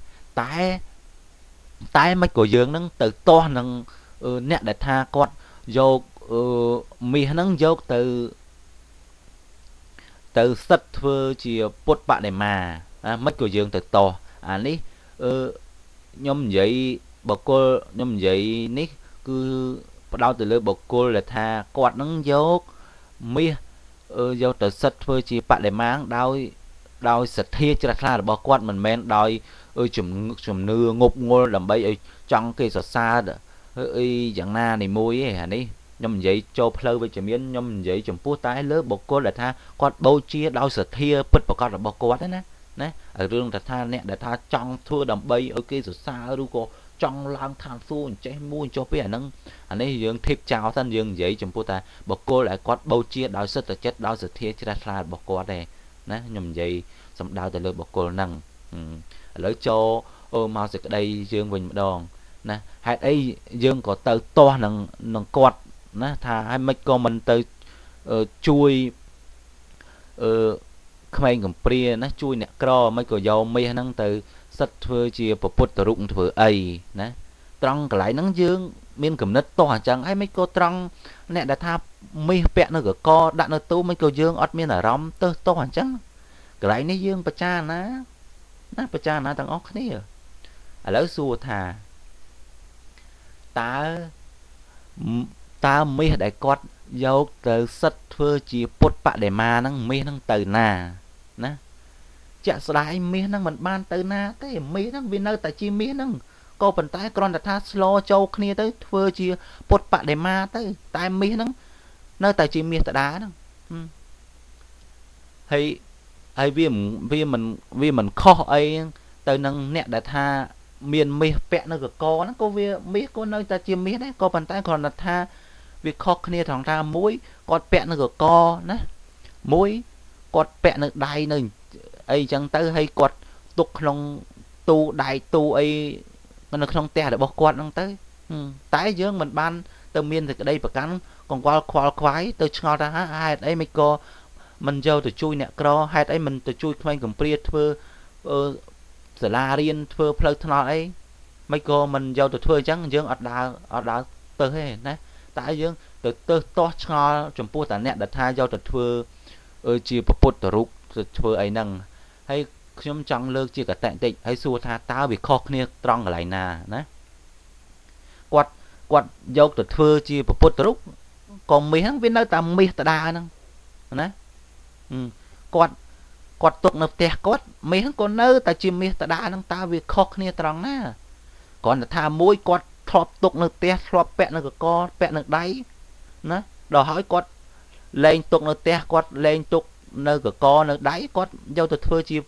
tái mấy có dương nâng từ to nâng nẹt đại tha quạt do mi nâng dốc từ sắt thưa chỉ bột bạn này mà mất của dương từ to ní nhom vậy bọc cô nhom vậy ní cứ đau từ lưỡi bọc cô là tha quạt nâng dốc mi do từ sắt thưa chỉ bạn để mang đau sạch thia cho ra là bỏ quạt mình men đòi chùm nưa ngục ngô làm bay trong cái sọt xa đó dạng na này môi ấy ní nhom vậy cho pleu với chấm miến nhom vậy chấm pua tái lứa bọc cô là tha con bầu chia đau sệt thia bứt vào con là bọc cô đấy nè ở rương là tha nè để tha trong thưa đầm bay ở kia rồi xa ru cô trong lang thang xu chạy mua cho bé nâng anh ấy dương thiệp chào thân dương vậy chấm pua ta bọc cô lại con bầu chia đau sệt là chết đau sệt thia cho ra bọc cô đây nè nhom vậy xong đau từ lứa bọc cô nâng lỡ cho mau sẽ đây dương mình đòn nè hai ấy dương có tờ to nâng quạt nó thà hay mấy con mình từ chui không ai cầm pria nó chui nè cro mấy個dầu mi năng từ sắt phơi chia bột từ rụng từ ấy nè trăng cái lại nắng dương miên cầm nứt to chẳng hay mấy cô trăng nè đã tha mi bẹ nó gỡ co đạn nó tu mấy cô dương ót miên ở róm tơ to chẳng cái lại này dương bạch cha ná bạch cha ná thằng óc này lỡ xua thà ta mi đại quạt dấu từ sắt phơi chỉ bột bạ để mà năng mi năng từ nà nè chả sai mi năng mình ban từ na thế mi năng vì nơi tại chi mi năng cô phần tay con đặt tha slow châu kia tới phơi chỉ bột bạ để mà tới tại mi năng nơi tại chi mi tại đá năng hay vì mình kho ấy từ năng nẹt đặt tha miền mi vẽ nó có nó có vì mi có nơi ta chi mi đấy cô phần tay còn đặt tha việc khó khăn thằng ra mũi con bẹ nó co nè mũi con bẹ nó đai nơi ấy chẳng tới hay quạt tục trong tu đại tu ấy nó không te để bỏ quạt nó tới tái dương mình ban từ miền thì đây và cắn còn qua khoái tôi cho ra hai ấy mấy co mình dâu từ chui nè cro hai ấy mình từ chui khoai cầm priết thưa giờ la riêng thưa pleu thọ ấy mấy co mình dâu từ thưa trắng dương ở đá từ thế nè tại dương từ to cho chấm pua tả nẹt đặt tha do từ thưa chỉ bột từ rục thưa ấy năng hay nhóm trong lơ chỉ cả tẹn tịnh hay xua tha tao bị khó khăn trong lại nà nè quạt dâu từ thưa chỉ bột từ rục còn mấy hắn viên nơi tầm mi ta đa năng nè quạt tục nộp tè quạt mấy hắn còn nơi ta chỉ mi ta đa năng tao bị khó khăn trong nè còn là tha mũi quạt thọp tục nước té thọp bẹ nước co bẹ nước đáy nó đòi hỏi quát lên tục nước té quát lên tục nơi co nước đáy quát dâu từ thưa chi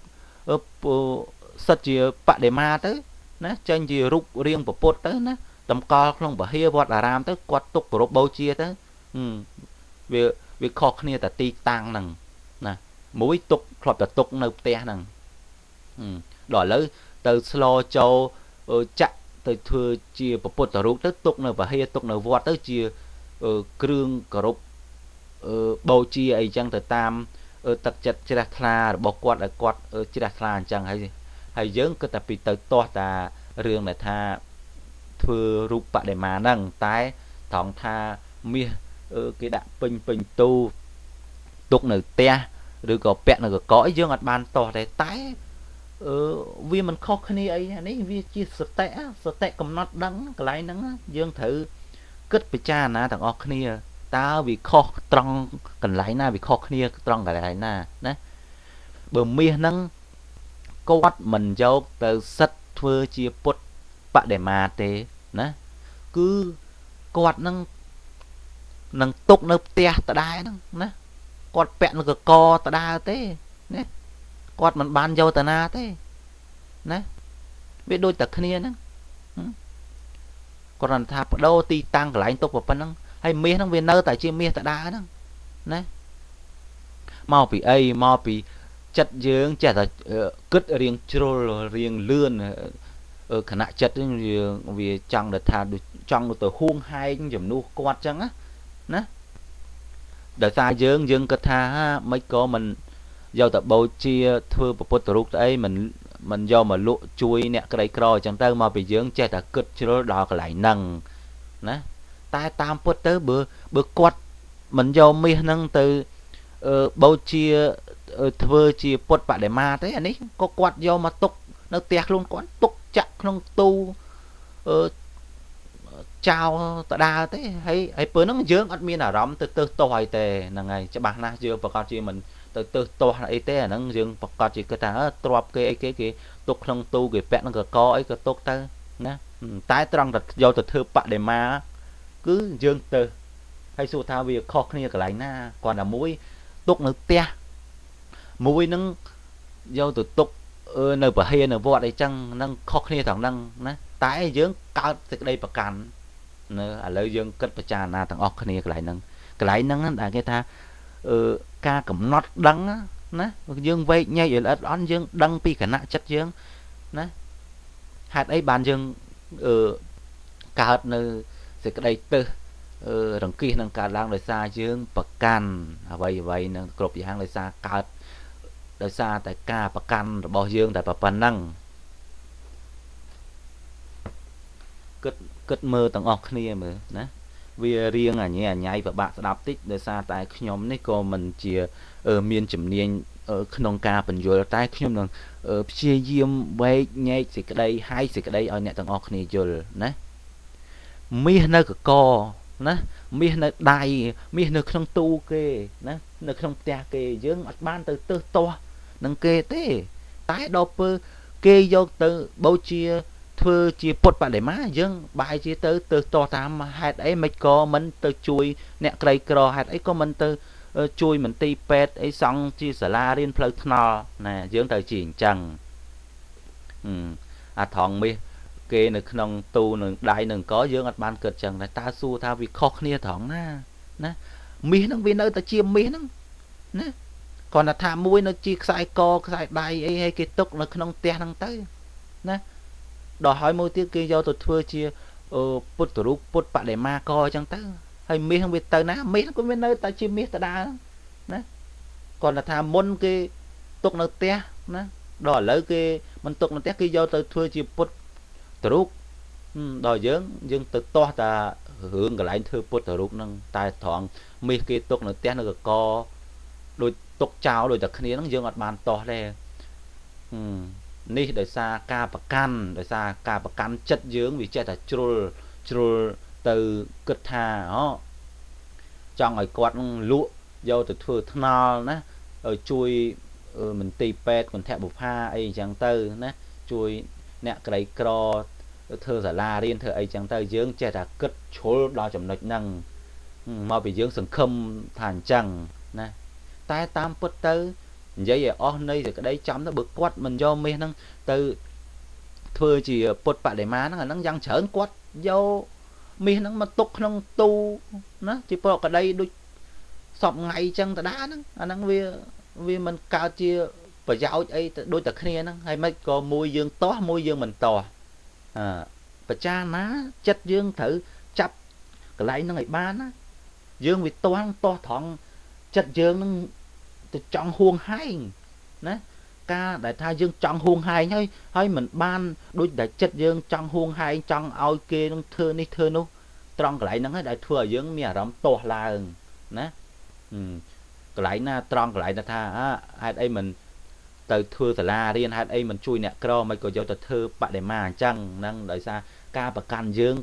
sắt chi bạ để ma tới nó chân chi rục riêng của bột tới nó tầm co không bảo hia vọt là ram tới quát tục của bầu chia tới việc khó khăn là ti tăng nằng nè mũi tục thọp là tục nước té nằng đòi lấy từ slow châu chặt từ thưa chia bột tờ rút tới tục nữa và hay tục nữa vọt tới chia krương cờ rút bầu chia ấy chăng từ tam ទឹកចិត្តជ្រះថ្លារបស់គាត់ឲ្យគាត់ជ្រះថ្លាអញ្ចឹងហើយយើងគិតតែពីទៅទាស់តារឿងដែលថាធ្វើរូបបដិមាហ្នឹងតែត្រង់ថាមាសគេដាក់ពេញទូទុកនៅផ្ទះឬក៏ពាក់នៅកកអីយើងអត់បានទាស់តែវាមិនខុសគ្នាអីនេះវាជាសតិកំណត់ដឹងកន្លែងហ្នឹងយើងត្រូវគិតពិចារណាទាំងអស់គ្នាតើវាខុសត្រង់កន្លែងណាវាខុសគ្នាត្រង់កន្លែងណាណាបើមាសហ្នឹងគាត់មិនយកទៅសិតធ្វើជាពុទ្ធបដិមាទេណាគឺគាត់នឹងទុកនៅផ្ទះដដែលហ្នឹងណាគាត់ពាក់នៅកកដដែលទេណាគាត់មិនបានយកទៅណាទេណាវាដូចតែគ្នាហ្នឹងគាត់ថាបដូរទីតាំងកន្លែងទុកប៉ុណ្ណឹងហើយមាសហ្នឹងវានៅតែជាមាសដដែលហ្នឹងណាមកពីអីមកពីចិត្តយើងចេះតែគិតរៀងជ្រុលរៀងលឿនខណៈចិត្តវាចង់ទៅថាចង់ទៅហួងហែងជំនួសគាត់ចឹងណាដោយសារយើងគិតថាមិនក៏មិនយកទៅបូជាធ្វើពុទ្ធរូបទៅអីមិនយកមកលក់ជួយអ្នកក្រីក្រអញ្ចឹងទៅមកពីយើងចេះតែគិតជ្រុលដល់កន្លែងហ្នឹងណាតែតាមពុទ្ធទៅបើគាត់មិនយកមាសហ្នឹងទៅបូជាធ្វើជាពុទ្ធបដិមាទេអានេះក៏គាត់យកមកទុកនៅផ្ទះខ្លួនគាត់ទុកចាក់ក្នុងទូចោលដដែលទេហើយពេលហ្នឹងយើងអត់មានអារម្មណ៍ទៅទើសទោសអីទេហ្នឹងហើយច្បាស់ណាស់យើងប្រកាសជាមិនទៅទើសទោសអីទេអាហ្នឹងយើងប្រកាសជាគិតថាទ្របគេអីគេទុកក្នុងទូគេពាក់នឹងកកអីក៏ទុកទៅណាតែត្រង់តែយកទៅធ្វើបដិមាគឺយើងទៅហើយសួរថាវាខុសគ្នាកន្លែងណាគាត់តែមួយទុកនៅផ្ទះមួយនឹងយកទៅទុកនៅពហិនៅវត្តអីចឹងហ្នឹងខុសគ្នាត្រង់ហ្នឹងណាតែយើងកើតសេចក្តីប្រកាន់នៅឥឡូវយើងគិតពិចារណាទាំងអស់គ្នាកន្លែងហ្នឹងដែលគេថាការកំណត់ដឹងណាយើងវែកញែកឲ្យល្អិតល្អន់យើងដឹងពីគណៈចិត្តយើងណាហេតុអីបានយើងកើតនៅសេចក្តីទឹះរង្គៀសនឹងកើតឡើងដោយសារយើងប្រកាន់អ្វីនឹងគ្រប់យ៉ាងដោយសារកើតដោយសារតែការប្រកាន់របស់យើងតែប៉ុណ្ណឹងគិតមើលទាំងអស់គ្នាមើលណាវារៀងអញ្ញៃពិបាកស្ដាប់តិចដោយសារតែខ្ញុំនេះក៏មិនជាមានជំនាញក្នុងការបញ្យល់តែខ្ញុំនឹងព្យាយាមវែកញែកសេចក្តីឲ្យអ្នកទាំងអស់គ្នាយល់ណាមាសនៅកកណាមាសនៅដៃមាសនៅក្នុងទូគេណានៅក្នុងផ្ទះគេយើងអត់បានទៅទើសទាស់នឹងគេទេតែដល់ពេលគេយកទៅបូជាធ្វើជាពុទ្ធបដិមាយើងបែរជាទៅទើសទាស់តាមហេតុអីមិនក៏មិនទៅជួយអ្នកក្រីក្រហេតុអីក៏មិនទៅជួយមន្ទីរពេទ្យអីសង់ជាសាលារៀនផ្លូវថ្នល់ណាយើងទៅជាអញ្ចឹងអាថងមាសគេនៅក្នុងទូនឹងដៃនឹងកយើងអត់បានគិតចឹងតែតើសួរថាវាខុសគ្នាត្រង់ណាមាសហ្នឹងវានៅតែជាមាសហ្នឹងណាគាត់ថាមួយនៅជាខ្សែកខ្សែដៃអីឲ្យគេទុកនៅក្នុងផ្ទះហ្នឹងទៅណាដល់ហើយមួយទៀតគេយកទៅធ្វើជាពុទ្ធរូបពុទ្ធបដិមាកអញ្ចឹងទៅហើយមាសហ្នឹងវាទៅណាមាសហ្នឹងក៏វានៅតែជាមាសដដែលណាគាត់ថាមុនគេទុកនៅផ្ទះណាដល់ឥឡូវគេមិនទុកនៅផ្ទះគេយកទៅធ្វើជាពុទ្ធរូបដល់យើងទៅទាស់តារឿងកន្លែងធ្វើពុទ្ធរូបហ្នឹងតែត្រង់មាសគេទុកនៅផ្ទះនៅកកដូចទុកចោលដូចតែគ្នាហ្នឹងយើងអត់បានទាស់ទេនេះដោយសារការប្រកាន់ចិត្តយើងវាចេះតែជ្រុលទៅគិតថាចង់ឲ្យគាត់នឹងលក់យកទៅធ្វើថ្នល់ណាជួយមន្ទីរពេទ្យគន្ធបុប្ផាអីអញ្ចឹងទៅណាជួយអ្នកក្រីក្រធ្វើសាលារៀនធ្វើអីចឹងទៅយើងចេះតែគិតជ្រុលដល់ចំណុចហ្នឹងមកពីយើងសង្ឃឹមថាអញ្ចឹងណាតែតាមពិតទៅនិយាយឲ្យអស់នៃសេចក្តីចំទៅបើគាត់មិនយកមាសហ្នឹងទៅធ្វើជាពុទ្ធបដិមាហ្នឹងអាហ្នឹងយ៉ាងច្រើនគាត់យកមាសហ្នឹងមកទុកក្នុងទូណាជាប្រកដីដូចសពថ្ងៃចឹងតដាហ្នឹងអាហ្នឹងវាមិនកើតជាប្រយោជន៍អីដូចតែគ្នាហ្នឹងហើយមិនក៏មួយយើងទាស់មួយយើងមិនទាស់បច្ចាណាចិត្តយើងត្រូវចាប់កន្លែងហ្នឹងឲ្យបានណាយើងវាទាស់ត្រង់ចិត្តយើងហ្នឹង ទៅចង់ហួងហែងណាការដែលថាយើងចង់ហួងហែងហើយមិនបានដូចតែចិត្តយើងចង់ហួងហែងចង់ឲ្យគេនឹងធ្វើនេះធ្វើនោះត្រង់កន្លែងហ្នឹងហើយដែលធ្វើឲ្យយើងមានអារម្មណ៍ទាស់ឡើងណាកន្លែងណាត្រង់កន្លែងថាហេតុអីមិនទៅធ្វើសាលារៀនហេតុអីមិនជួយអ្នកក្រមិនក៏យកទៅធ្វើបដិមាអញ្ចឹងហ្នឹងដោយសារការប្រកាន់យើង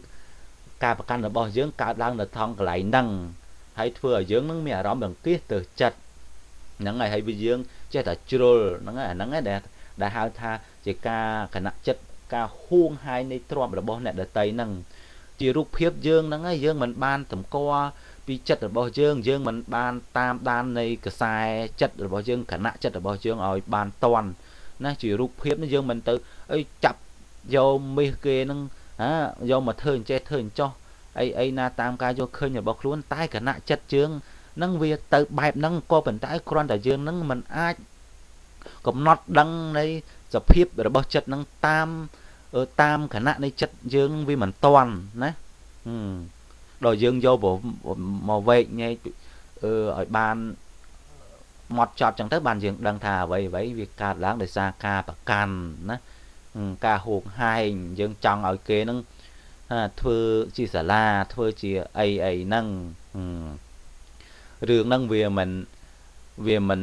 ការប្រកាន់របស់យើងកើតឡើងនៅថងកន្លែងហ្នឹងហើយធ្វើឲ្យយើងនឹងមានអារម្មណ៍រង្គៀសទៅចិត្តហ្នឹងហើយវាយើងចេះតែជ្រុលហ្នឹងហើយអាហ្នឹងឯងដែលហៅថាជាការគណៈចិត្តការហួងហែងនៃទ្រព្យរបស់អ្នកដតីហ្នឹងជារូបភាពយើងហ្នឹងហើយយើងមិនបានសម្គាល់ពីចិត្តរបស់យើងមិនបានតាមដាននៃកសែចិត្តរបស់យើងគណៈចិត្តរបស់យើងឲ្យបានតន់ណាជារូបភាពនេះយើងមិនទៅអីចាប់យកមាសគេហ្នឹងយកមកធ្វើអញ្ចេះធ្វើអញ្ចោះអីណាតាមការយកឃើញរបស់ខ្លួនតែគណៈចិត្តយើងហ្នឹងវាទៅបែបហ្នឹងក៏ប៉ុន្តែគ្រាន់តែយើងហ្នឹងមិនអាចកំណត់ដឹងនៃសភាពរបស់ចិត្តហ្នឹងតាមគណៈនៃចិត្តយើងវាមិនតន់ណាដល់យើងយកមកវែកញែកឲ្យបានម៉ត់ចត់ចឹងទៅបានយើងដឹងថាអ្វីវាកើតឡើងដោយសារការប្រកាន់ណាការហួងហែងយើងចង់ឲ្យគេនឹងធ្វើជាសាលាធ្វើជាអីហ្នឹងរឿងហ្នឹងវាមិន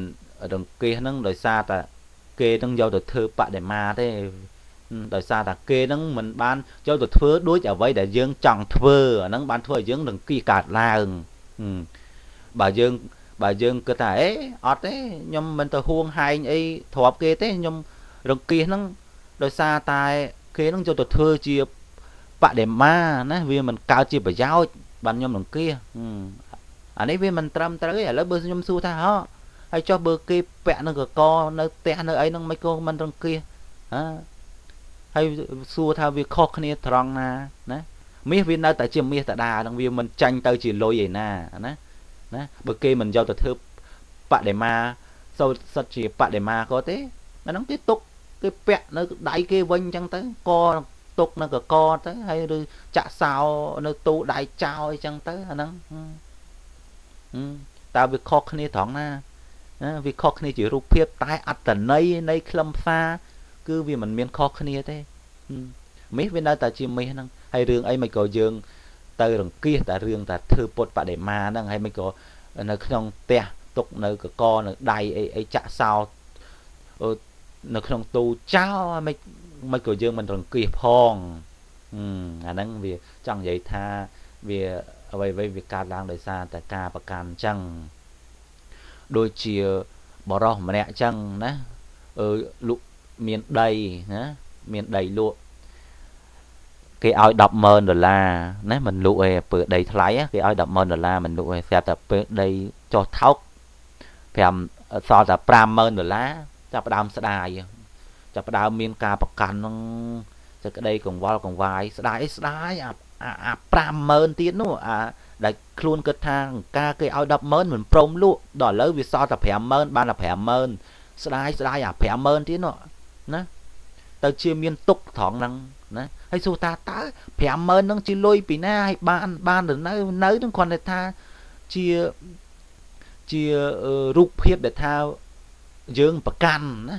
រង្គៀសហ្នឹងដោយសារតែគេនឹងយកទៅធ្វើបដិមាទេដោយសារតែគេនឹងមិនបានយកទៅធ្វើដូចអ្វីដែលយើងចង់ធ្វើអាហ្នឹងបានធ្វើឲ្យយើងរង្គៀសកើតឡើងបើយើងគិតថាអត់ទេខ្ញុំមិនទៅហួងហែងអីទ្របគេទេខ្ញុំរង្គៀសហ្នឹងដោយសារតែគេនឹងយកទៅធ្វើជាបដិមាណាវាមិនកើតជាប្រយោជន៍បានខ្ញុំរង្គៀសអានេះវាមិនត្រឹមត្រូវទេឥឡូវបើខ្ញុំសួរថាហើយចុះបើគេពាក់នៅកកនៅផ្ទះនៅអីហ្នឹងមិនក៏មិនរង្គៀសហើយសួរថាវាខុសគ្នាត្រង់ណាមាសវានៅតែជាមាសតដាហ្នឹងវាមិនចាញ់ទៅជាលុយឯណាបើគេមិនយកទៅធ្វើបដិមាសូត្រសិតជាបដិមាក៏ទេអាហ្នឹងគេទុកគេពាក់នៅដៃគេវិញអញ្ចឹងទៅកទុកនៅកកទៅហើយឬចាក់សោនៅទូដៃចោលអញ្ចឹងទៅអាហ្នឹងតើវាខុសគ្នាត្រង់ណាវាខុសគ្នាជារូបភាពតែអត្តន័យនៃខ្លឹមសារគឺវាមិនមានខុសគ្នាទេមាសវានៅតែជាមាសហ្នឹងហើយរឿងអីមិនក៏យើងទៅរង្គៀសតែរឿងតែធ្វើពុតបដិមាហ្នឹងហើយមិនក៏នៅក្នុងផ្ទះទុកនៅកកនៅដៃអីចាក់សោនៅក្នុងទូចោលមិនក៏យើងមិនរង្គៀសផងអាហ្នឹងវាចង់និយាយថាវាអ្វីវាកើតឡើងដោយសារតែការប្រកាន់អញ្ចឹងដូចជាបរោះម្នាក់អញ្ចឹងណាលក់មានដីណាមានដីលក់គេឲ្យ$10,000ណាមិនលក់ឯពើដីថ្លៃគេឲ្យ$10,000មិនលក់ឯស្រាប់តែពើដីចុះថោក5សល់តែ$50,000ចាប់ផ្ដើមស្ដាយចាប់ផ្ដើមមានការប្រកាន់ហ្នឹងសេចក្តីកង្វល់កង្វាយស្ដាយអា$50,000ទៀតនោះដែលខ្លួនគិតថាការគេឲ្យ$10,000មិនព្រមលក់ដល់ឥឡូវវាសល់តែ$50,000បានតែ$50,000ស្ដាយអា$50,000ទៀតនោះណាទៅជាមានទុកត្រង់ហ្នឹងណាហើយសួរថាតើ$50,000ហ្នឹងជាលុយពីណាឲ្យបានទៅនៅហ្នឹងគ្រាន់តែថាជារូបភាពដែលថាយើងប្រកាន់ណា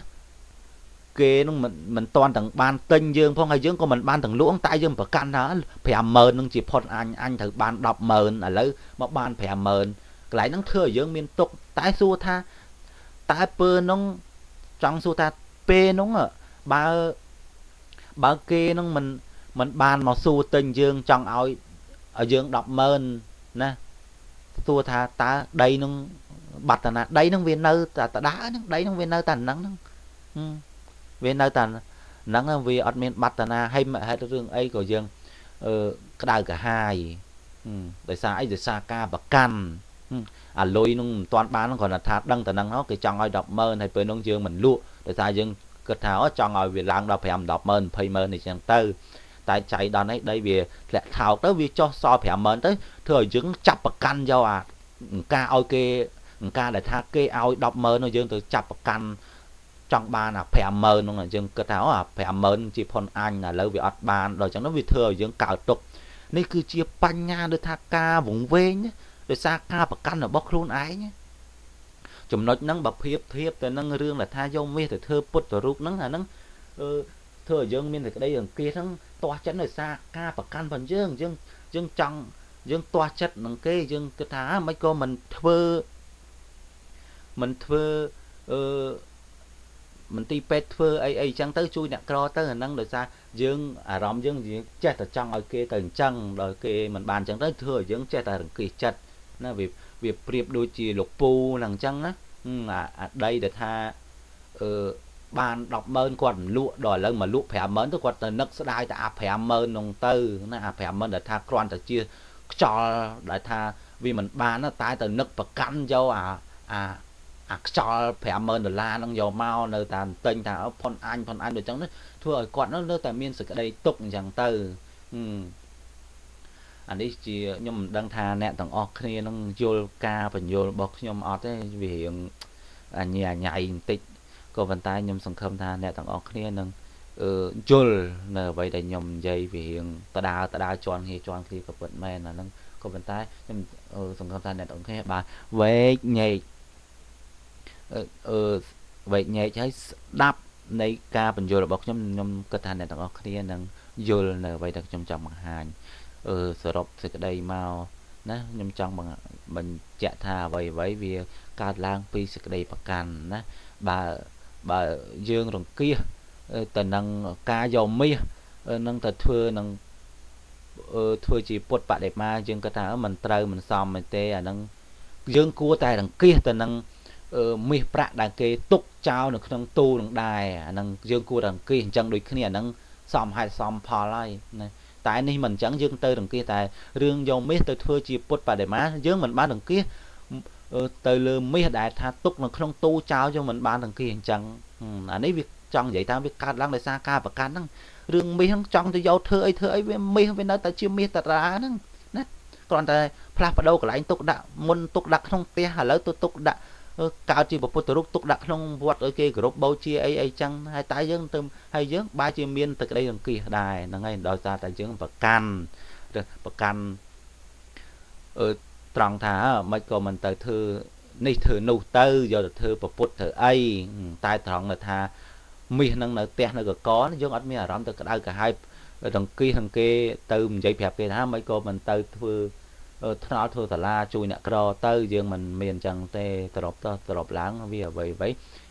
គេនឹងមិនតាន់ទាំងបានទិញយើងផងហើយយើងក៏មិនបានទាំងលក់តែយើងប្រកាន់ថា$50,000នឹងជាផុតអញត្រូវបាន$10,000ឥឡូវមកបាន$50,000កន្លែងហ្នឹងធ្វើឲ្យយើងមានទុកតែសួរថាតើពើនោះចង់សួរថាពេលនោះបើគេនឹងមិនបានមកសួរទិញយើងចង់ឲ្យយើង$10,000ណាសួរថាតើដីនឹងបាត់តាណាដីនឹងវានៅតែដដែលហ្នឹងដីនឹងវានៅតែហ្នឹងវានៅតែហ្នឹងវាអត់មានបាត់តាណាហើយហេតុរឿងអីក៏យើងក្តៅកាហាយដោយសារអីដោយសារការប្រកាន់អាលុយនឹងមិនទាន់បានគ្រាន់តែថាដឹងតែហ្នឹងគេចង់ឲ្យ$10,000ហើយពេលនោះយើងមិនលក់ដោយសារយើងគិតថាចង់ឲ្យវាឡើងដល់5 $10,000 $20,000 អញ្ចឹងទៅតែចៃដល់នេះដីវាធ្លាក់ថោកទៅវាចុះសល់$50,000ទៅធ្វើឲ្យយើងចាប់ប្រកាន់យកអាការឲ្យគេការដែលថាគេឲ្យ$10,000នោះយើងទៅចាប់ប្រកាន់ចង់បានអា$50,000នោះយើងគិតថាអា$50,000ជាផុនអញឥឡូវវាអត់បានដល់អញ្ចឹងនោះវាធ្វើឲ្យយើងកើតទុកនេះគឺជាបញ្ញាដូចថាការវង្វេងដោយសារការប្រកាន់របស់ខ្លួនឯង ចំណុចហ្នឹងបើធៀបទៅនឹងរឿងដែលថាយកមាសទៅធ្វើពុទ្ធរូបហ្នឹងអាហ្នឹងធ្វើឲ្យយើងមានសេចក្តីអង្គាសហ្នឹងទាស់ចិត្តដោយសារការប្រកាន់របស់យើងចង់យើងទាស់ចិត្តនឹងគេយើងគិតថាមិនក៏មិនធ្វើអឺមន្ទីរពេទ្យធ្វើអីអញ្ចឹងទៅជួយអ្នកក្រទៅអាហ្នឹងដោយសារយើងអារម្មណ៍យើងចេះតែចង់ឲ្យគេទៅអញ្ចឹងដល់គេមិនបានអញ្ចឹងទៅធ្វើឲ្យយើងចេះតែរង្គៀសចិត្តណាវាប្រៀបដូចជាលោកពូហ្នឹងអញ្ចឹងណាអាដីដែលថាបាន100000គាត់មិនលក់ដល់ឥឡូវមកលក់50000ទៅគាត់ទៅនឹកស្ដាយតែអា50000នោះទៅណាអា50000ដែលថាគ្រាន់តែជាខ្យល់ដែលថាវាមិនបានតែទៅនឹកប្រកាន់យកអាខ្យល់$50000ហ្នឹងយកមកនៅតែទិញថាផុនអញដូចអញ្ចឹងធ្វើឲ្យគាត់នៅតែមានសេចក្តីទុកអញ្ចឹងទៅអានេះជាខ្ញុំមិនដឹងថាអ្នកទាំងអស់គ្នានឹងយល់ការបញ្យល់របស់ខ្ញុំអត់ទេវារៀងអញញ៉ៃបន្តិចក៏ប៉ុន្តែខ្ញុំសង្ឃឹមថាអ្នកទាំងអស់គ្នានឹងយល់នៅអ្វីដែលខ្ញុំនិយាយវារៀងតដើជន់គ្នាក៏ពិតមែនអាហ្នឹងក៏ប៉ុន្តែខ្ញុំសង្ឃឹមថាអ្នកទាំងអស់គ្នាបានវែកញែកវែកញែកឲ្យស្ដាប់នៃការបញ្យល់របស់ខ្ញុំគិតថាអ្នកទាំងអស់គ្នានឹងយល់នៅអ្វីដែលខ្ញុំចង់បង្ហាញសរុបសេចក្តីមកណាខ្ញុំចង់បញ្ជាក់ថាអ្វីវាកើតឡើងពីសេចក្តីប្រកាន់ណាបើយើងរង្គៀសទៅនឹងការយកមាសនឹងទៅធ្វើជាពុទ្ធបដិមាយើងគាត់ថាមិនត្រូវមិនសមទេអាហ្នឹងយើងគួរតែរង្គៀសទៅនឹងមាសប្រាក់ដែលគេទុកចោលនៅក្នុងទូនឹងដែរអាហ្នឹងយើងគួរតែរង្គៀសអញ្ចឹងដូចគ្នាអាហ្នឹងសមហេតុសមផលហើយណាតែនេះមិនអញ្ចឹងយើងទៅរង្គៀសតែរឿងយកមាសទៅធ្វើជាពុទ្ធបដិមាយើងមិនបានរង្គៀសទៅលើមាសដែលថាទុកនៅក្នុងទូចោលយើងមិនបានរង្គៀសអញ្ចឹងអានេះវាចង់និយាយថាវាកើតឡើងដោយសារការប្រកាន់ហ្នឹងរឿងមាសហ្នឹងចង់ទៅយកធ្វើអីវាមាសវានៅតែជាមាសតារាហ្នឹងណាគ្រាន់តែផ្លាស់ប្ដូរកន្លែងទុកដាក់មុនទុកដាក់ក្នុងផ្ទះឥឡូវទុកដាក់កើតជាពុទ្ធរូបទុកដាក់ក្នុងវត្តឲ្យគេគោរពបូជាអីចឹងហើយតែយើងទៅហើយយើងបែរជាមានទឹកក្តីរង្គៀសដែរហ្នឹងហើយដោយសារតែយើងប្រកាន់ត្រង់ថាមិនក៏មិនទៅធ្វើនេះធ្វើនោះទៅយកទៅធ្វើពុទ្ធធ្វើអីតែត្រង់ថាមាសហ្នឹងនៅផ្ទះនៅកកយើងអត់មានអារម្មណ៍ទៅក្តៅក្រហាយរង្គៀសគេទៅនិយាយប្រាប់គេថាមិនក៏មិនទៅធ្វើថ្នល់ធ្វើសាលាជួយអ្នកក្រទៅយើងមិនមានអញ្ចឹងទេត្រប់ឡើងវាអ្វី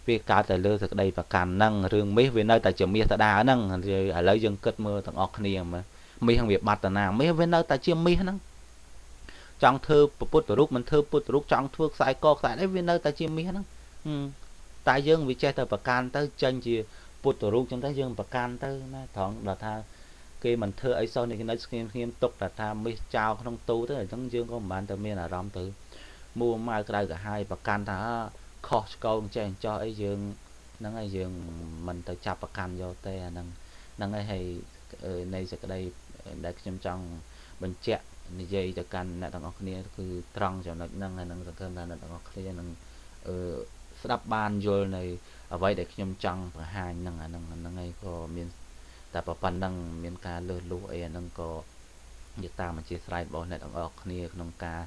វាកើតតែលើសេចក្តីប្រកាន់ហ្នឹងរឿងមាសវានៅតែជាមាសតដាហ្នឹងឥឡូវយើងគិតមើលទាំងអស់គ្នាមើលមាសហ្នឹងវាបាត់តាណាមាសវានៅតែជាមាសហ្នឹងចង់ធ្វើពុទ្ធរូបមិនធ្វើពុទ្ធរូបចង់ធ្វើខ្សែកខ្សែអីវានៅតែជាមាសហ្នឹងតែយើងវាចេះតែប្រកាន់ទៅចេញជាពុទ្ធរូបអញ្ចឹងទៅយើងប្រកាន់ទៅណាត្រង់ដល់ថាគេមិនធ្វើអីសោះនេះនៅស្ងៀមទុកតែថាមាសចោលក្នុងទូទៅអញ្ចឹងយើងក៏មិនបានទៅមានអារម្មណ៍ទៅមួម៉ៅក្តៅក្រហាយប្រកាន់ថាខុសឆ្កងចេះចោះអីយើងហ្នឹងហើយយើងមិនទៅចាប់ប្រកាន់យកទេអាហ្នឹងហើយនៃសេចក្តីដែលខ្ញុំចង់បញ្ជាក់និយាយទៅកាន់អ្នកទាំងអស់គ្នាគឺត្រង់ចំណុចហ្នឹងហើយនឹងសង្ឃឹមថាអ្នកទាំងអស់គ្នានឹងស្ដាប់បានយល់នៅអ្វីដែលខ្ញុំចង់បង្ហាញហ្នឹងអាហ្នឹងហើយក៏មានតែប៉ុណ្្នឹងមានការលើសលួសអីអាហ្នឹងក៏និយាយតាមអធិស្ឋានរបស់អ្នកទាំងអស់គ្នាក្នុងការ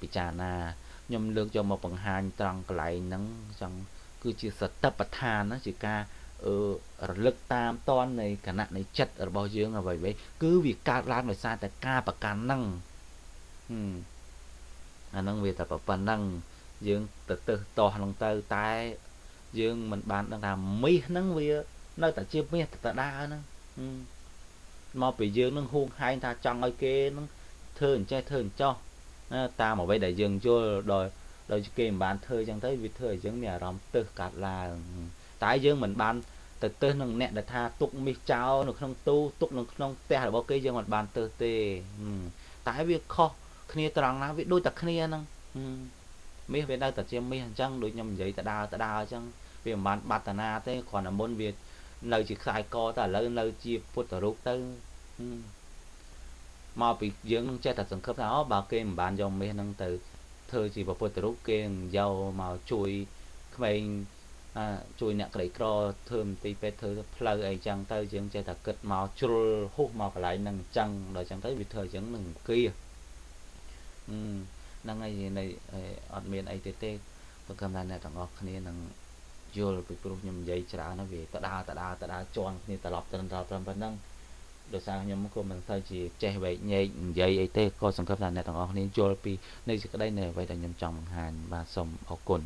ពិចារណាខ្ញុំលើកយកមកបង្ហាញត្រង់កន្លែងហ្នឹងចង់គឺជាសតិប្បដ្ឋានណាជាការរលឹកតាមតននៃគណៈនៃចិត្តរបស់យើងអ្វីគឺវាកើតឡើងដោយសារតែការប្រកាន់ហ្នឹងអាហ្នឹងវាតែប៉ុណ្្នឹងយើងទៅតោះហ្នឹងទៅតែយើងមិនបានដឹងថាមាសហ្នឹងវានៅតែជាមាសតដាហ្នឹងមកពីយើងនឹងហួងហែងថាចង់ឲ្យគេនឹងធ្វើអញ្ចេះធ្វើអញ្ចោះតាមអ្វីដែលយើងយល់ដោយគេមិនបានធ្វើអញ្ចឹងទៅវាធ្វើឲ្យយើងមានអារម្មណ៍ទើសកាត់ឡើងតែយើងមិនបានទៅទើសនឹងអ្នកដែលថាទុកមាសចោលនៅក្នុងទូទុកនៅក្នុងផ្ទះរបស់គេយើងមិនបានទើសទេតែវាខុសគ្នាត្រង់ណាវាដូចតែគ្នាហ្នឹងមាសវានៅតែជាមាសអញ្ចឹងដូចខ្ញុំនិយាយតដើអញ្ចឹងវាមិនបានបាត់តាណាទេគ្រាន់តែមុនវានៅជាខ្សែកតែឥឡូវនៅជាពុទ្ធរូបទៅមកពីយើងនឹងចេះតែសង្ឃឹមថាបើគេមិនបានយកមាសហ្នឹងទៅធ្វើជាពុទ្ធរូបគេយកមកជួយក្មេងជួយអ្នកក្រីក្រធ្វើមន្ទីរពេទ្យធ្វើផ្លូវអីចឹងទៅយើងចេះតែគិតមកជ្រុលហុះមកកន្លែងហ្នឹងអញ្ចឹងដល់ចឹងទៅវាធ្វើអញ្ចឹងនឹងគៀហ្នឹងហើយនៃអត់មានអីទេ សង្ឃឹមថាអ្នកទាំងអស់គ្នានឹងយល់ពីព្រោះខ្ញុំនិយាយច្រើនណាស់វាតដាល់ជន់គ្នាត្រឡប់ទៅប៉ុណ្ណឹងដោយសារខ្ញុំក៏មិនសូវជាចេះវែកញែកនិយាយអីទេក៏សង្ឃឹមថាអ្នកទាំងអស់គ្នាយល់ពីនៃសេចក្តីនៃអ្វីដែលខ្ញុំចង់បង្ហាញបាទសូមអរគុណ